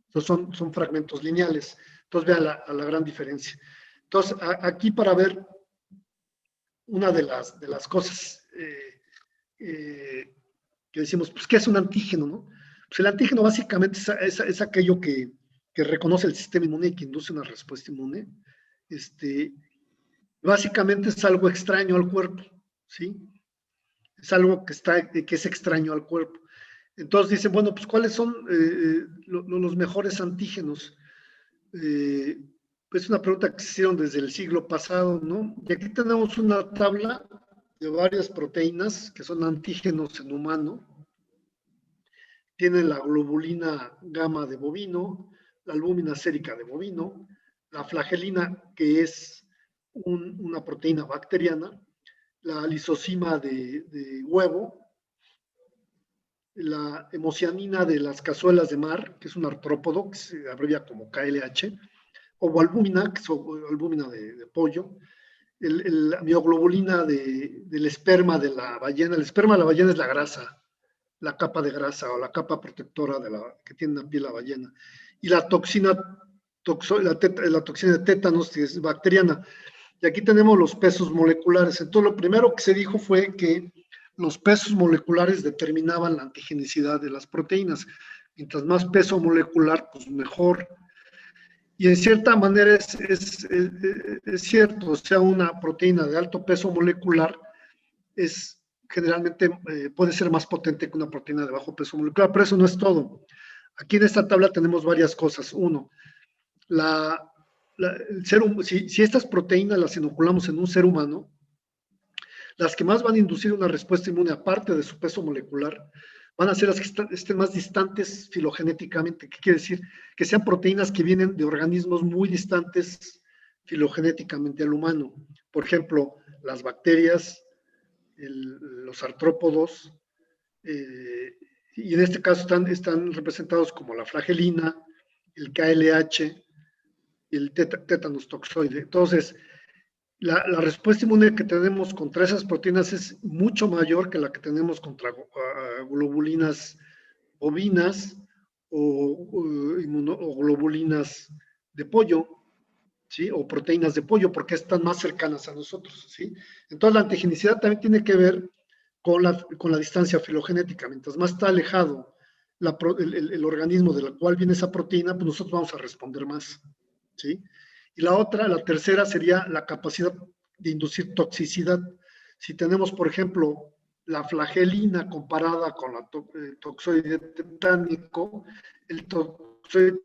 Entonces son fragmentos lineales. Entonces vean la gran diferencia. Entonces, aquí para ver una de las cosas que decimos, pues, ¿qué es un antígeno, no? Pues el antígeno básicamente es aquello que reconoce el sistema inmune y que induce una respuesta inmune. Básicamente es algo extraño al cuerpo, ¿sí? Es algo que es extraño al cuerpo. Entonces dicen, bueno, pues, ¿cuáles son los mejores antígenos? Es una pregunta que se hicieron desde el siglo pasado, ¿no? Y aquí tenemos una tabla de varias proteínas que son antígenos en humano. Tiene la globulina gamma de bovino, la albúmina sérica de bovino, la flagelina, que es una proteína bacteriana, la lisocima de huevo, la hemocianina de las cazuelas de mar, que es un artrópodo, que se abrevia como KLH, ovoalbúmina, que es albúmina de pollo, la mioglobulina del esperma de la ballena. El esperma de la ballena es la grasa, la capa de grasa o la capa protectora que tiene la piel la ballena. Y la toxina de tétanos, que es bacteriana. Y aquí tenemos los pesos moleculares. Entonces, lo primero que se dijo fue que los pesos moleculares determinaban la antigenicidad de las proteínas. Mientras más peso molecular, pues mejor. Y en cierta manera es cierto, o sea, una proteína de alto peso molecular generalmente puede ser más potente que una proteína de bajo peso molecular, pero eso no es todo. Aquí en esta tabla tenemos varias cosas. Uno, si estas proteínas las inoculamos en un ser humano, las que más van a inducir una respuesta inmune, aparte de su peso molecular, van a ser las que estén más distantes filogenéticamente. ¿Qué quiere decir? Que sean proteínas que vienen de organismos muy distantes filogenéticamente al humano. Por ejemplo, las bacterias, los artrópodos, y en este caso están representados como la flagelina, el KLH, el tétanos toxoide. Entonces, la respuesta inmune que tenemos contra esas proteínas es mucho mayor que la que tenemos contra globulinas bovinas o globulinas de pollo, ¿sí? O proteínas de pollo, porque están más cercanas a nosotros, ¿sí? Entonces, la antigenicidad también tiene que ver con la distancia filogenética. Mientras más está alejado el organismo del cual viene esa proteína, pues nosotros vamos a responder más, ¿sí? Y la tercera sería la capacidad de inducir toxicidad. Si tenemos, por ejemplo, la flagelina comparada con la toxoide tetánico, el toxoide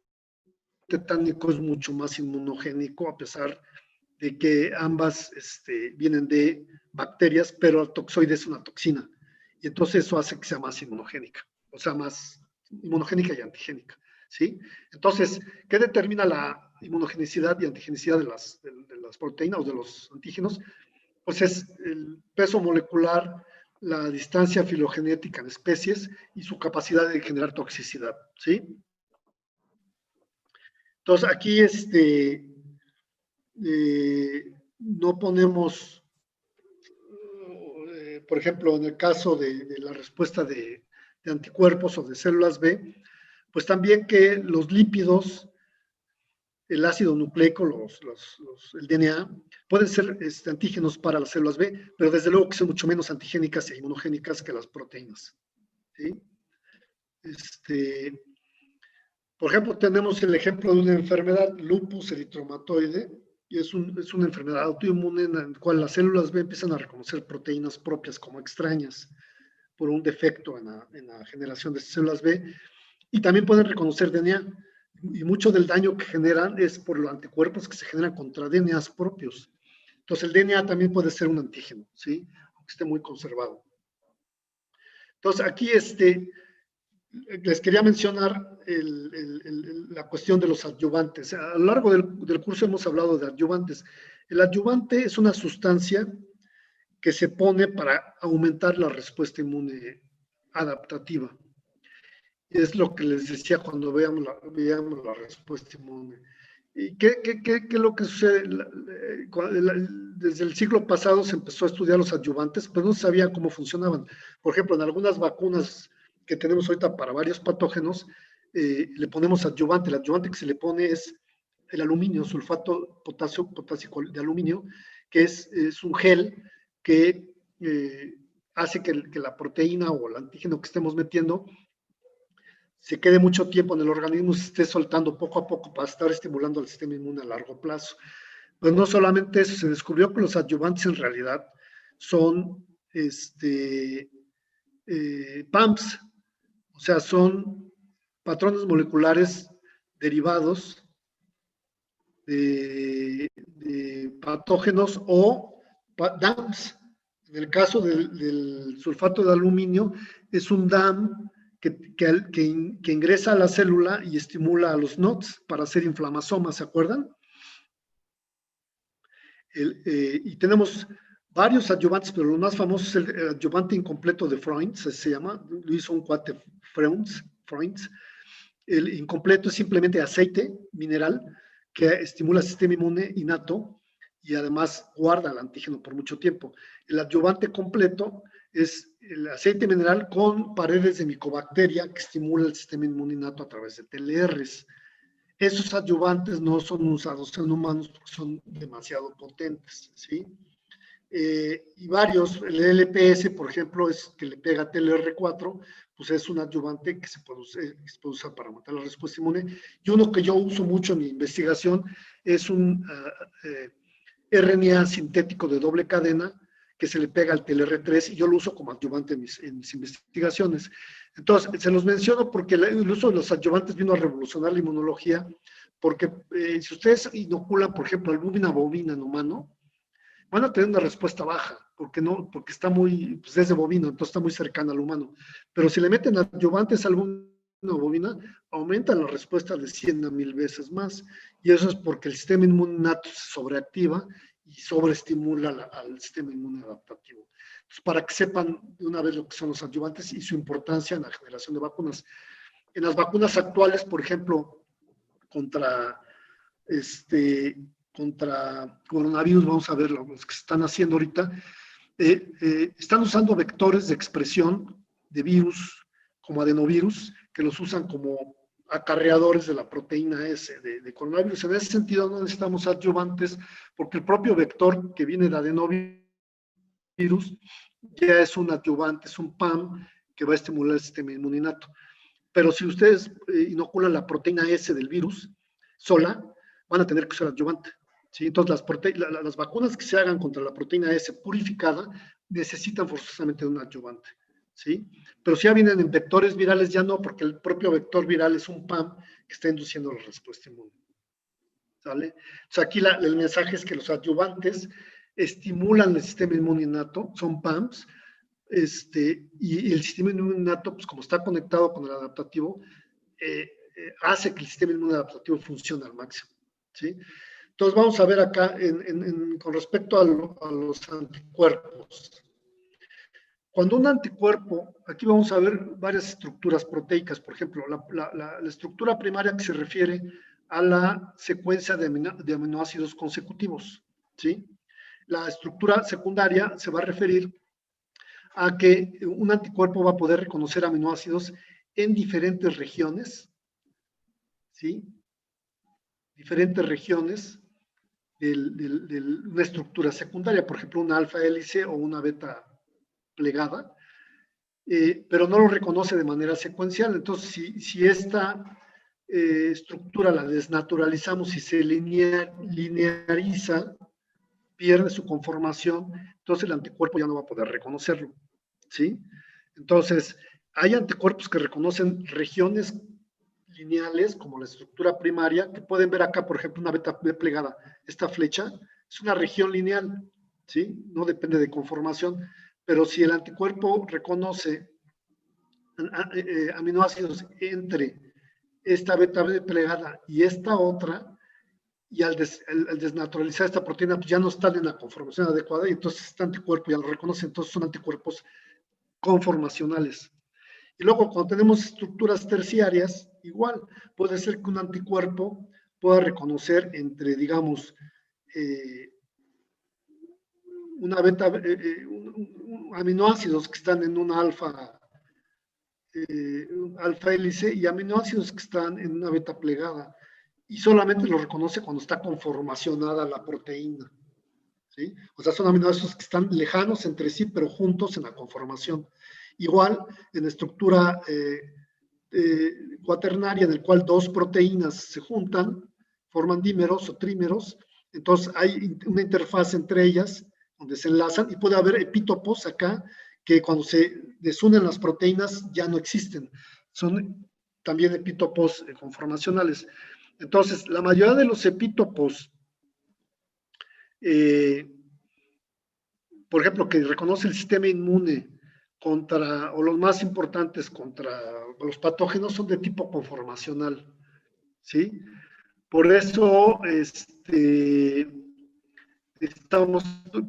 tetánico es mucho más inmunogénico, a pesar de que ambas vienen de bacterias, pero el toxoide es una toxina. Y entonces eso hace que sea más inmunogénica, o sea, más inmunogénica y antigénica, ¿sí? Entonces, ¿qué determina la inmunogenicidad y antigenicidad de las proteínas o de los antígenos? Pues es el peso molecular, la distancia filogenética en especies y su capacidad de generar toxicidad, ¿sí? Entonces, aquí no ponemos, por ejemplo, en el caso de la respuesta de anticuerpos o de células B, pues también que los lípidos, el ácido nucleico, el DNA, pueden ser antígenos para las células B, pero desde luego que son mucho menos antigénicas e inmunogénicas que las proteínas. ¿Sí? Por ejemplo, tenemos el ejemplo de una enfermedad, lupus eritematoide, y es una enfermedad autoinmune en la cual las células B empiezan a reconocer proteínas propias como extrañas por un defecto en la generación de células B, y también pueden reconocer DNA, y mucho del daño que generan es por los anticuerpos que se generan contra DNAs propios. Entonces, el DNA también puede ser un antígeno, ¿sí? Aunque esté muy conservado. Entonces, aquí les quería mencionar la cuestión de los adyuvantes. A lo largo del curso hemos hablado de adyuvantes. El adyuvante es una sustancia que se pone para aumentar la respuesta inmune adaptativa. Es lo que les decía cuando veíamos la respuesta inmune. ¿Y qué es lo que sucede? Desde el siglo pasado se empezó a estudiar los adyuvantes, pero no se sabía cómo funcionaban. Por ejemplo, en algunas vacunas que tenemos ahorita para varios patógenos, le ponemos adyuvante. El adyuvante que se le pone es el aluminio, sulfato potásico de aluminio, que es un gel que hace que la proteína o el antígeno que estemos metiendo se quede mucho tiempo en el organismo, se esté soltando poco a poco para estar estimulando el sistema inmune a largo plazo. Pues no solamente eso, se descubrió que los adyuvantes en realidad son PAMPs, o sea, son patrones moleculares derivados de patógenos o DAMs. En el caso del sulfato de aluminio, es un DAM que ingresa a la célula y estimula a los NOTs para hacer inflamasomas, ¿se acuerdan? Y tenemos varios adyuvantes, pero lo más famoso es el adyuvante incompleto de Freund, se llama, lo hizo un cuate Freund. El incompleto es simplemente aceite mineral que estimula el sistema inmune innato y además guarda el antígeno por mucho tiempo. El adyuvante completo es el aceite mineral con paredes de micobacteria que estimula el sistema inmune innato a través de TLRs. Esos adyuvantes no son usados en humanos porque son demasiado potentes, ¿sí? Y varios, el LPS, por ejemplo, es que le pega a TLR4, pues es un adyuvante que se puede usar para matar la respuesta inmune. Y uno que yo uso mucho en mi investigación es un RNA sintético de doble cadena que se le pega al TLR3 y yo lo uso como adyuvante en mis investigaciones. Entonces, se los menciono porque el uso de los adyuvantes vino a revolucionar la inmunología, porque si ustedes inoculan, por ejemplo, albúmina bovina en humano, van a tener una respuesta baja, porque está muy, pues es de bovino, entonces está muy cercana al humano. Pero si le meten adyuvantes a albúmina bovina, aumenta la respuesta de 100 a 1000 veces más. Y eso es porque el sistema inmune innato se sobreactiva y sobreestimula al sistema inmune adaptativo. Entonces, para que sepan de una vez lo que son los adyuvantes y su importancia en la generación de vacunas. En las vacunas actuales, por ejemplo, contra coronavirus, vamos a ver los que se están haciendo ahorita, están usando vectores de expresión de virus como adenovirus, que los usan como acarreadores de la proteína S de coronavirus. En ese sentido no necesitamos adyuvantes porque el propio vector que viene de adenovirus ya es un adyuvante, es un PAM que va a estimular el sistema inmune innato. Pero si ustedes inoculan la proteína S del virus sola, van a tener que usar adyuvante. ¿Sí? Entonces, las vacunas que se hagan contra la proteína S purificada necesitan forzosamente un adyuvante. ¿Sí? Pero si ya vienen en vectores virales, ya no, porque el propio vector viral es un PAM que está induciendo la respuesta inmune. ¿Sale? O sea, aquí el mensaje es que los adyuvantes estimulan el sistema inmune innato, son PAMs, y el sistema inmune innato, pues como está conectado con el adaptativo, hace que el sistema inmune adaptativo funcione al máximo. ¿Sí? Entonces vamos a ver acá con respecto a los anticuerpos. Cuando un anticuerpo, aquí vamos a ver varias estructuras proteicas, por ejemplo, la estructura primaria que se refiere a la secuencia de aminoácidos consecutivos, ¿sí? La estructura secundaria se va a referir a que un anticuerpo va a poder reconocer aminoácidos en diferentes regiones, ¿sí? Diferentes regiones de una estructura secundaria, por ejemplo, una alfa hélice o una beta plegada, pero no lo reconoce de manera secuencial. Entonces, si esta estructura la desnaturalizamos y se lineariza, pierde su conformación, entonces el anticuerpo ya no va a poder reconocerlo, ¿sí? Entonces, hay anticuerpos que reconocen regiones lineales, como la estructura primaria, que pueden ver acá, por ejemplo, una beta plegada. Esta flecha es una región lineal, ¿sí? No depende de conformación, pero si el anticuerpo reconoce aminoácidos entre esta beta plegada y esta otra, y al desnaturalizar esta proteína, pues ya no están en la conformación adecuada, y entonces este anticuerpo ya lo reconoce, entonces son anticuerpos conformacionales. Y luego, cuando tenemos estructuras terciarias, igual, puede ser que un anticuerpo pueda reconocer entre, digamos, una beta, aminoácidos que están en una alfa hélice y aminoácidos que están en una beta plegada. Y solamente lo reconoce cuando está conformacionada la proteína, ¿sí? O sea, son aminoácidos que están lejanos entre sí, pero juntos en la conformación. Igual, en estructura cuaternaria, en el cual dos proteínas se juntan, forman dímeros o trímeros, entonces hay una interfaz entre ellas, donde se enlazan, y puede haber epítopos acá, que cuando se desunen las proteínas ya no existen. Son también epítopos conformacionales. Entonces, la mayoría de los epítopos, por ejemplo, que reconoce el sistema inmune contra, o los más importantes contra los patógenos, son de tipo conformacional, ¿sí? Por eso,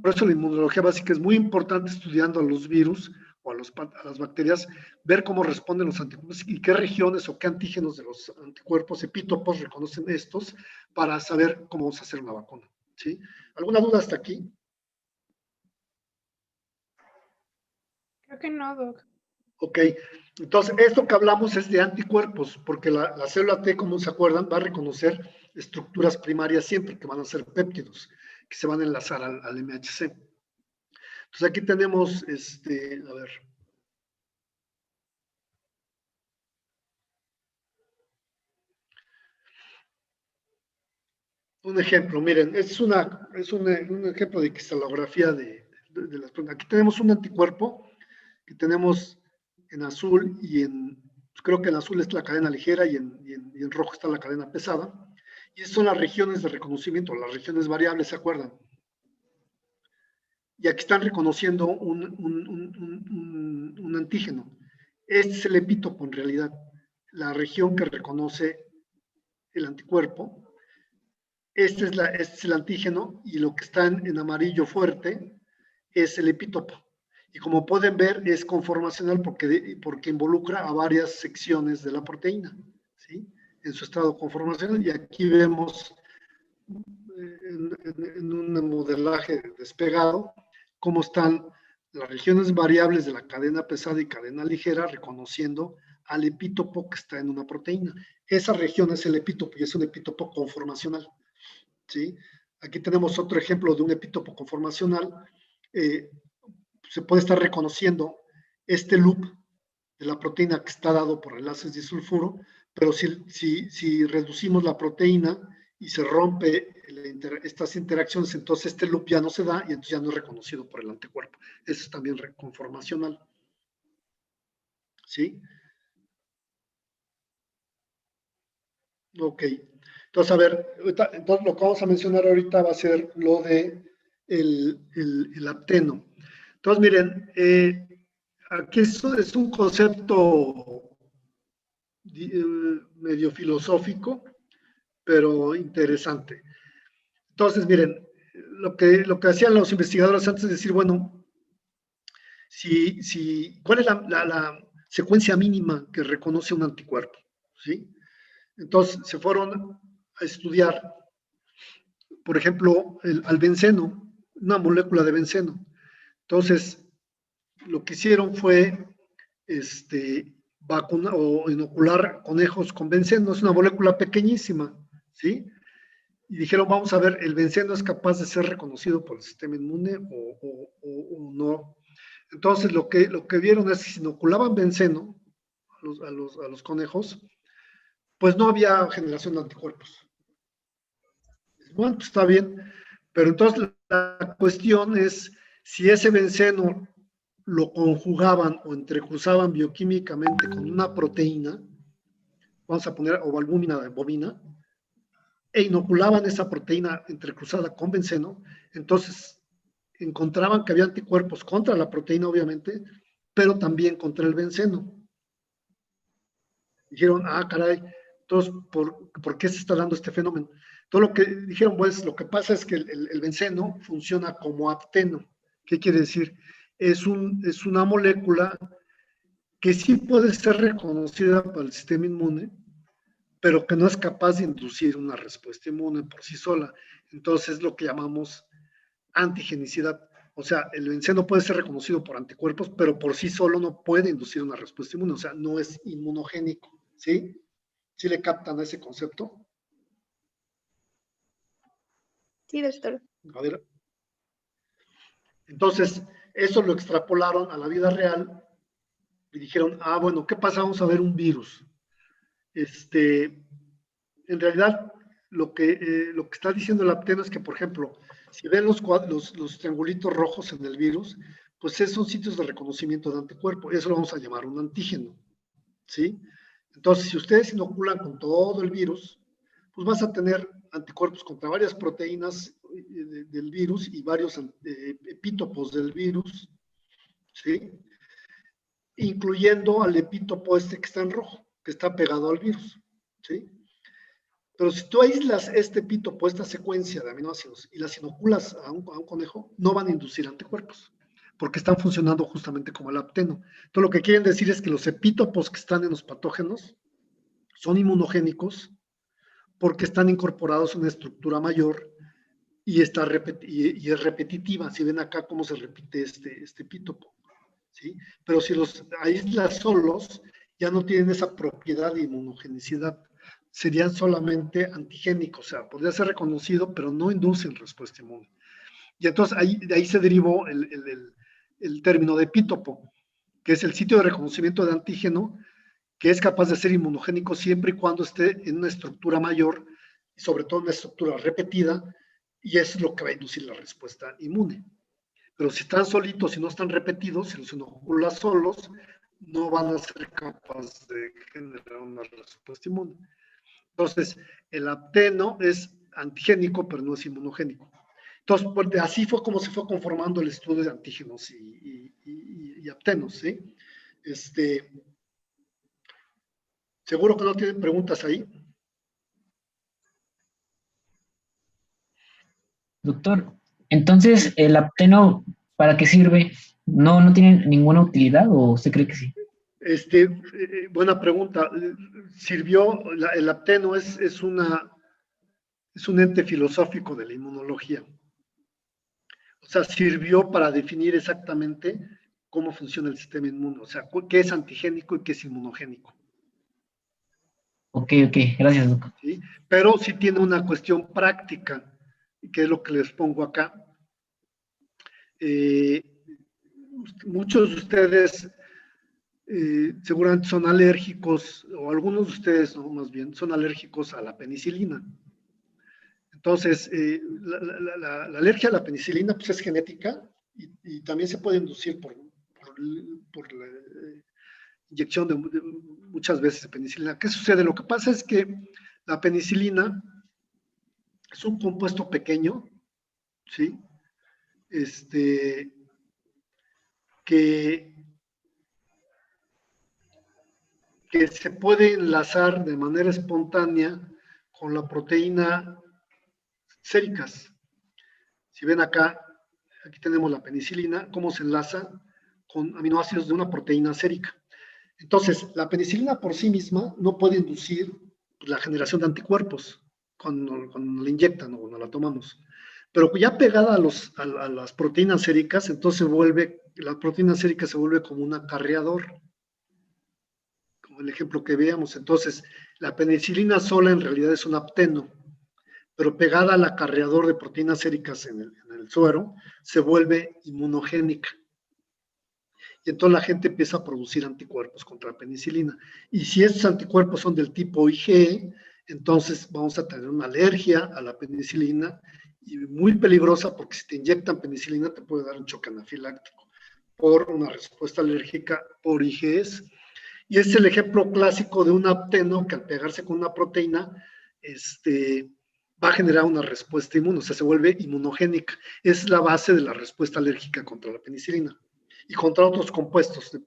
por eso la inmunología básica es muy importante, estudiando a los virus o a las bacterias, ver cómo responden los anticuerpos y qué regiones o qué antígenos de los anticuerpos, epítopos, reconocen estos, para saber cómo vamos a hacer una vacuna, ¿sí? ¿Alguna duda hasta aquí? Creo que no, Doc. Ok, entonces esto que hablamos es de anticuerpos, porque la célula T, como se acuerdan, va a reconocer estructuras primarias siempre, que van a ser péptidos, que se van a enlazar al MHC. Entonces aquí tenemos, a ver. Un ejemplo, miren, es un ejemplo de cristalografía de las plantas. Aquí tenemos un anticuerpo que tenemos en azul y pues creo que en azul es la cadena ligera y en rojo está la cadena pesada. Y esas son las regiones de reconocimiento, las regiones variables, ¿se acuerdan? Y aquí están reconociendo un antígeno. Este es el epítopo en realidad, la región que reconoce el anticuerpo. Este es el antígeno, y lo que está en amarillo fuerte es el epítopo. Y como pueden ver, es conformacional porque involucra a varias secciones de la proteína, ¿sí? En su estado conformacional. Y aquí vemos en un modelaje despegado cómo están las regiones variables de la cadena pesada y cadena ligera reconociendo al epítopo que está en una proteína. Esa región es el epítopo y es un epítopo conformacional, ¿sí? Aquí tenemos otro ejemplo de un epítopo conformacional. Se puede estar reconociendo este loop de la proteína que está dado por enlaces disulfuro, pero si reducimos la proteína y se rompe estas interacciones, entonces este loop ya no se da y entonces ya no es reconocido por el anticuerpo. Eso es también conformacional, ¿sí? Ok. Entonces, a ver, entonces lo que vamos a mencionar ahorita va a ser lo de el apteno. Entonces, miren, aquí es un concepto medio filosófico, pero interesante. Entonces, miren, lo que hacían los investigadores antes de decir, bueno, ¿cuál es la secuencia mínima que reconoce un anticuerpo? ¿Sí? Entonces, se fueron estudiar, por ejemplo, al benceno, una molécula de benceno. Entonces, lo que hicieron fue vacunar o inocular conejos con benceno. Es una molécula pequeñísima, ¿sí? Y dijeron, vamos a ver, ¿el benceno es capaz de ser reconocido por el sistema inmune o no? Entonces, lo que vieron es que si inoculaban benceno a los conejos, pues no había generación de anticuerpos. Bueno, pues está bien, pero entonces la cuestión es si ese benceno lo conjugaban o entrecruzaban bioquímicamente con una proteína, vamos a poner ovalbúmina de bovina, e inoculaban esa proteína entrecruzada con benceno, entonces encontraban que había anticuerpos contra la proteína, obviamente, pero también contra el benceno. Dijeron, ah, caray, entonces, ¿por qué se está dando este fenómeno? Todo lo que dijeron, pues, lo que pasa es que el benceno funciona como apteno. ¿Qué quiere decir? Es una molécula que sí puede ser reconocida por el sistema inmune, pero que no es capaz de inducir una respuesta inmune por sí sola. Entonces, es lo que llamamos antigenicidad. O sea, el benceno puede ser reconocido por anticuerpos, pero por sí solo no puede inducir una respuesta inmune. O sea, no es inmunogénico. ¿Sí? ¿Sí le captan ese concepto? Sí, doctor. A ver. Entonces, eso lo extrapolaron a la vida real y dijeron, ah, bueno, ¿qué pasa? Vamos a ver un virus. En realidad, lo que está diciendo el apteno es que, por ejemplo, si ven los triangulitos rojos en el virus, pues esos son sitios de reconocimiento de anticuerpo. Eso lo vamos a llamar un antígeno. ¿Sí? Entonces, si ustedes inoculan con todo el virus, pues vas a tener anticuerpos contra varias proteínas del virus y varios epítopos del virus, ¿sí? Incluyendo al epítopo que está en rojo, que está pegado al virus, ¿sí? Pero si tú aíslas este epítopo, esta secuencia de aminoácidos, y las inoculas a un conejo, no van a inducir anticuerpos, porque están funcionando justamente como el apteno. Entonces, lo que quieren decir es que los epítopos que están en los patógenos son inmunogénicos porque están incorporados en una estructura mayor y es repetitiva. Si ven acá cómo se repite este epítopo, ¿sí? Pero si los aíslas solos, ya no tienen esa propiedad de inmunogenicidad. Serían solamente antigénicos, o sea, podría ser reconocido, pero no inducen respuesta inmune. Y entonces de ahí se derivó el término de epítopo, que es el sitio de reconocimiento de antígeno, que es capaz de ser inmunogénico siempre y cuando esté en una estructura mayor, y sobre todo en una estructura repetida, y eso es lo que va a inducir la respuesta inmune. Pero si están solitos y no están repetidos, si los inoculas solos, no van a ser capaces de generar una respuesta inmune. Entonces, el apteno es antigénico, pero no es inmunogénico. Entonces, así fue como se fue conformando el estudio de antígenos y aptenos, ¿sí? ¿Seguro que no tienen preguntas ahí? Doctor, entonces, ¿el apteno para qué sirve? ¿No tiene ninguna utilidad o usted cree que sí? Buena pregunta. Sirvió, el apteno es un ente filosófico de la inmunología. O sea, sirvió para definir exactamente cómo funciona el sistema inmune, o sea, qué es antigénico y qué es inmunogénico. Ok, gracias, doctor. ¿Sí? Pero sí tiene una cuestión práctica, que es lo que les pongo acá. Muchos de ustedes seguramente son alérgicos, o algunos de ustedes, no, más bien, son alérgicos a la penicilina. Entonces, la alergia a la penicilina pues, es genética y también se puede inducir por la inyección de muchas veces de penicilina. ¿Qué sucede? Lo que pasa es que la penicilina es un compuesto pequeño, ¿sí? Que se puede enlazar de manera espontánea con la proteína séricas. Si ven acá, aquí tenemos la penicilina, cómo se enlaza con aminoácidos de una proteína sérica. Entonces, la penicilina por sí misma no puede inducir la generación de anticuerpos cuando la inyectan o cuando la tomamos. Pero ya pegada a las proteínas séricas, entonces la proteína sérica se vuelve como un acarreador, como el ejemplo que veíamos. Entonces, la penicilina sola en realidad es un apteno, pero pegada al acarreador de proteínas séricas en el suero, se vuelve inmunogénica. Y entonces la gente empieza a producir anticuerpos contra la penicilina. Y si esos anticuerpos son del tipo IgE, entonces vamos a tener una alergia a la penicilina, y muy peligrosa, porque si te inyectan penicilina te puede dar un choque anafiláctico por una respuesta alérgica por IgEs. Y es el ejemplo clásico de un apteno que al pegarse con una proteína va a generar una respuesta inmune, o sea, se vuelve inmunogénica. Es la base de la respuesta alérgica contra la penicilina y contra otros compuestos,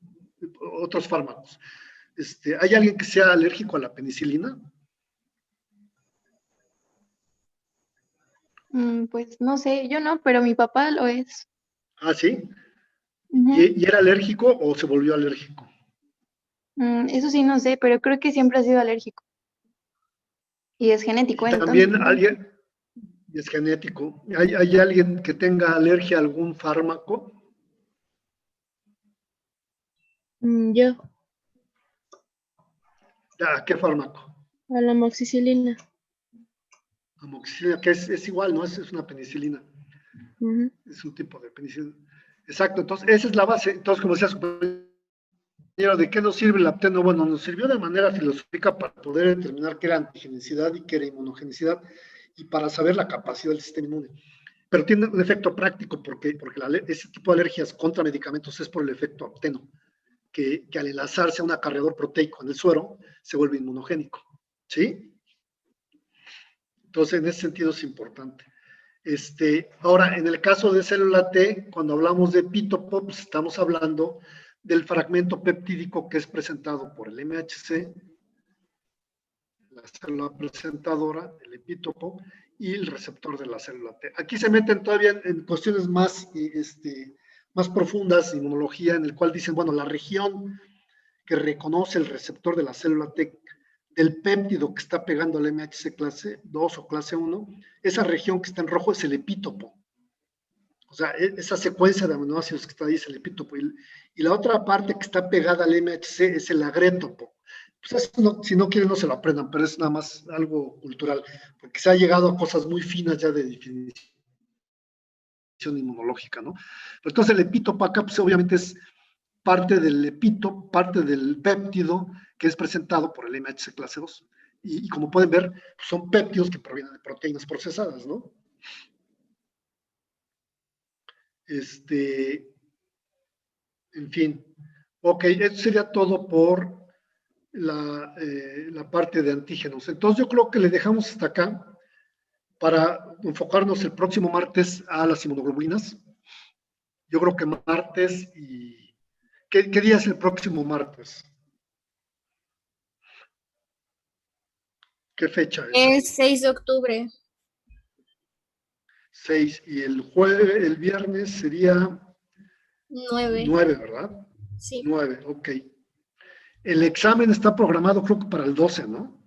otros fármacos. ¿Hay alguien que sea alérgico a la penicilina? Pues no sé, yo no, pero mi papá lo es. Ah, ¿sí? Ujú. ¿Y era alérgico o se volvió alérgico? Eso sí, no sé, pero creo que siempre ha sido alérgico. Y es genético, Y entonces. también alguien, es genético, ¿hay alguien que tenga alergia a algún fármaco? Yo, ¿A qué fármaco? a la amoxicilina. Amoxicilina, que es igual, ¿no? Es una penicilina. Ujú. Es un tipo de penicilina. Exacto, entonces esa es la base. Entonces, como decía su compañero, ¿de qué nos sirve el apteno? Bueno, nos sirvió de manera filosófica para poder determinar qué era antigenicidad y qué era inmunogenicidad, y para saber la capacidad del sistema inmune. Pero tiene un efecto práctico, porque ese tipo de alergias contra medicamentos es por el efecto apteno, que al enlazarse a un acarreador proteico en el suero, se vuelve inmunogénico. ¿Sí? Entonces, en ese sentido es importante. Ahora, en el caso de célula T, cuando hablamos de epítopo, pues estamos hablando del fragmento peptídico que es presentado por el MHC, la célula presentadora, el epítopo, y el receptor de la célula T. Aquí se meten todavía en cuestiones más profundas de inmunología, en el cual dicen, bueno, la región que reconoce el receptor de la célula T del péptido que está pegando al MHC clase 2 o clase 1, esa región que está en rojo es el epítopo. O sea, esa secuencia de aminoácidos que está ahí es el epítopo. Y la otra parte que está pegada al MHC es el agrétopo. Pues eso no, si no quieren no se lo aprendan, pero es nada más algo cultural, porque se ha llegado a cosas muy finas ya de definición inmunológica, ¿no? Pero entonces el epítopo acá, pues obviamente es parte del epítopo, parte del péptido que es presentado por el MHC clase 2. Y como pueden ver, son péptidos que provienen de proteínas procesadas, ¿no? En fin. Ok, eso sería todo por la parte de antígenos. Entonces yo creo que le dejamos hasta acá para enfocarnos el próximo martes a las inmunoglobulinas. Yo creo que martes y... ¿Qué día es el próximo martes? ¿Qué fecha es? Es 6 de octubre. 6. Y el viernes sería 9. 9, ¿verdad? Sí. 9, ok. El examen está programado creo que para el 12, ¿no?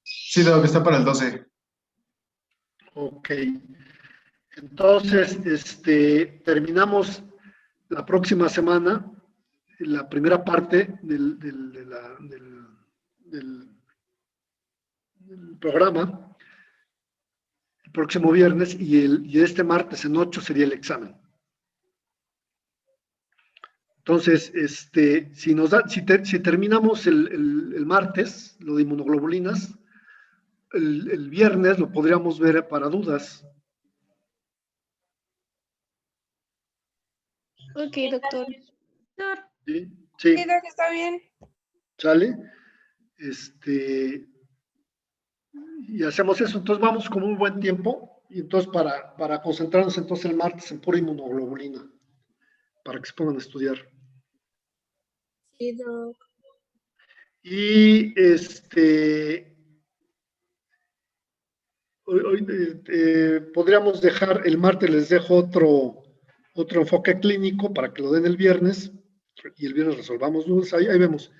Sí, lo que está para el 12. Ok. Entonces, terminamos la próxima semana la primera parte del programa, el próximo viernes, y este martes en 8 sería el examen. Entonces, si terminamos el martes, lo de inmunoglobulinas, el viernes lo podríamos ver para dudas. Ok, doctor. Sí, Sí, Doc, está bien. ¿sale? Y hacemos eso. Entonces vamos con un buen tiempo, y entonces para concentrarnos entonces el martes en pura inmunoglobulina, para que se pongan a estudiar. Sí, Doc. Y podríamos dejar, el martes les dejo otro enfoque clínico para que lo den el viernes, y el viernes resolvamos dudas, ahí vemos.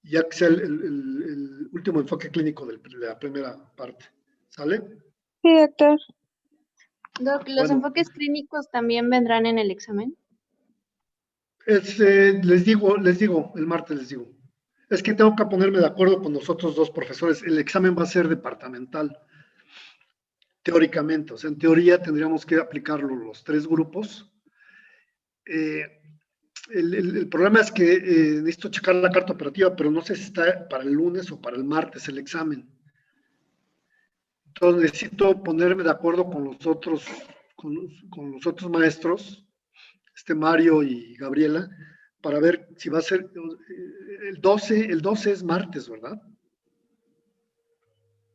ya que sea el último enfoque clínico de la primera parte. ¿Sale? Sí, doctor. Doc, ¿los Bueno. enfoques clínicos también vendrán en el examen? Les digo, el martes les digo. Es que tengo que ponerme de acuerdo con los otros dos profesores. El examen va a ser departamental, teóricamente. O sea, en teoría tendríamos que aplicarlo los 3 grupos. El problema es que necesito checar la carta operativa, pero no sé si está para el lunes o para el martes el examen. Entonces necesito ponerme de acuerdo con los otros, con los otros maestros, Mario y Gabriela, para ver si va a ser el 12 es martes, ¿verdad?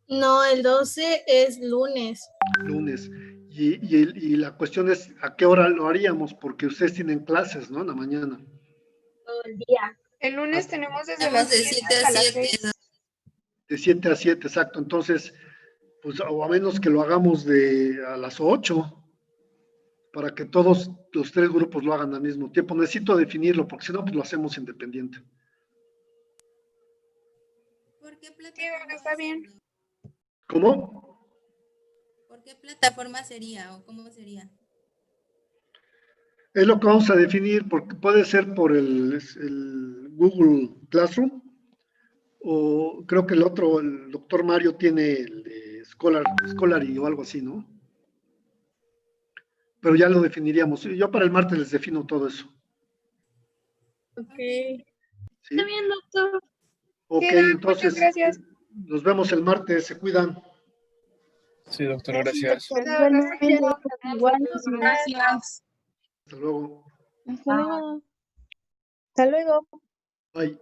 No, el 12 es lunes. Lunes. Y la cuestión es a qué hora lo haríamos, porque ustedes tienen clases, ¿no? En la mañana. Todo el día. El lunes tenemos desde Tenemos las de 7 7 a hasta las 7. 6. De 7 a 7, exacto. Entonces, pues, o a menos que lo hagamos a las 8, para que todos los 3 grupos lo hagan al mismo tiempo. Necesito definirlo, porque si no, pues lo hacemos independiente. ¿Por qué Sí, plataforma está bien. ¿Cómo? ¿Por qué plataforma sería o cómo sería? Es lo que vamos a definir, porque puede ser por el Google Classroom, o creo que el otro, el doctor Mario tiene el de Scholarly o algo así, ¿no? Pero ya lo definiríamos. Yo para el martes les defino todo eso. Ok. ¿Sí? Está bien, doctor. Ok, Sí, Doc, muchas entonces gracias. nos vemos el martes, se cuidan. Sí, doctor, gracias. Doctor, Gracias. igualmente, igual, Gracias. Hasta luego. Hasta luego. hasta luego. Bye.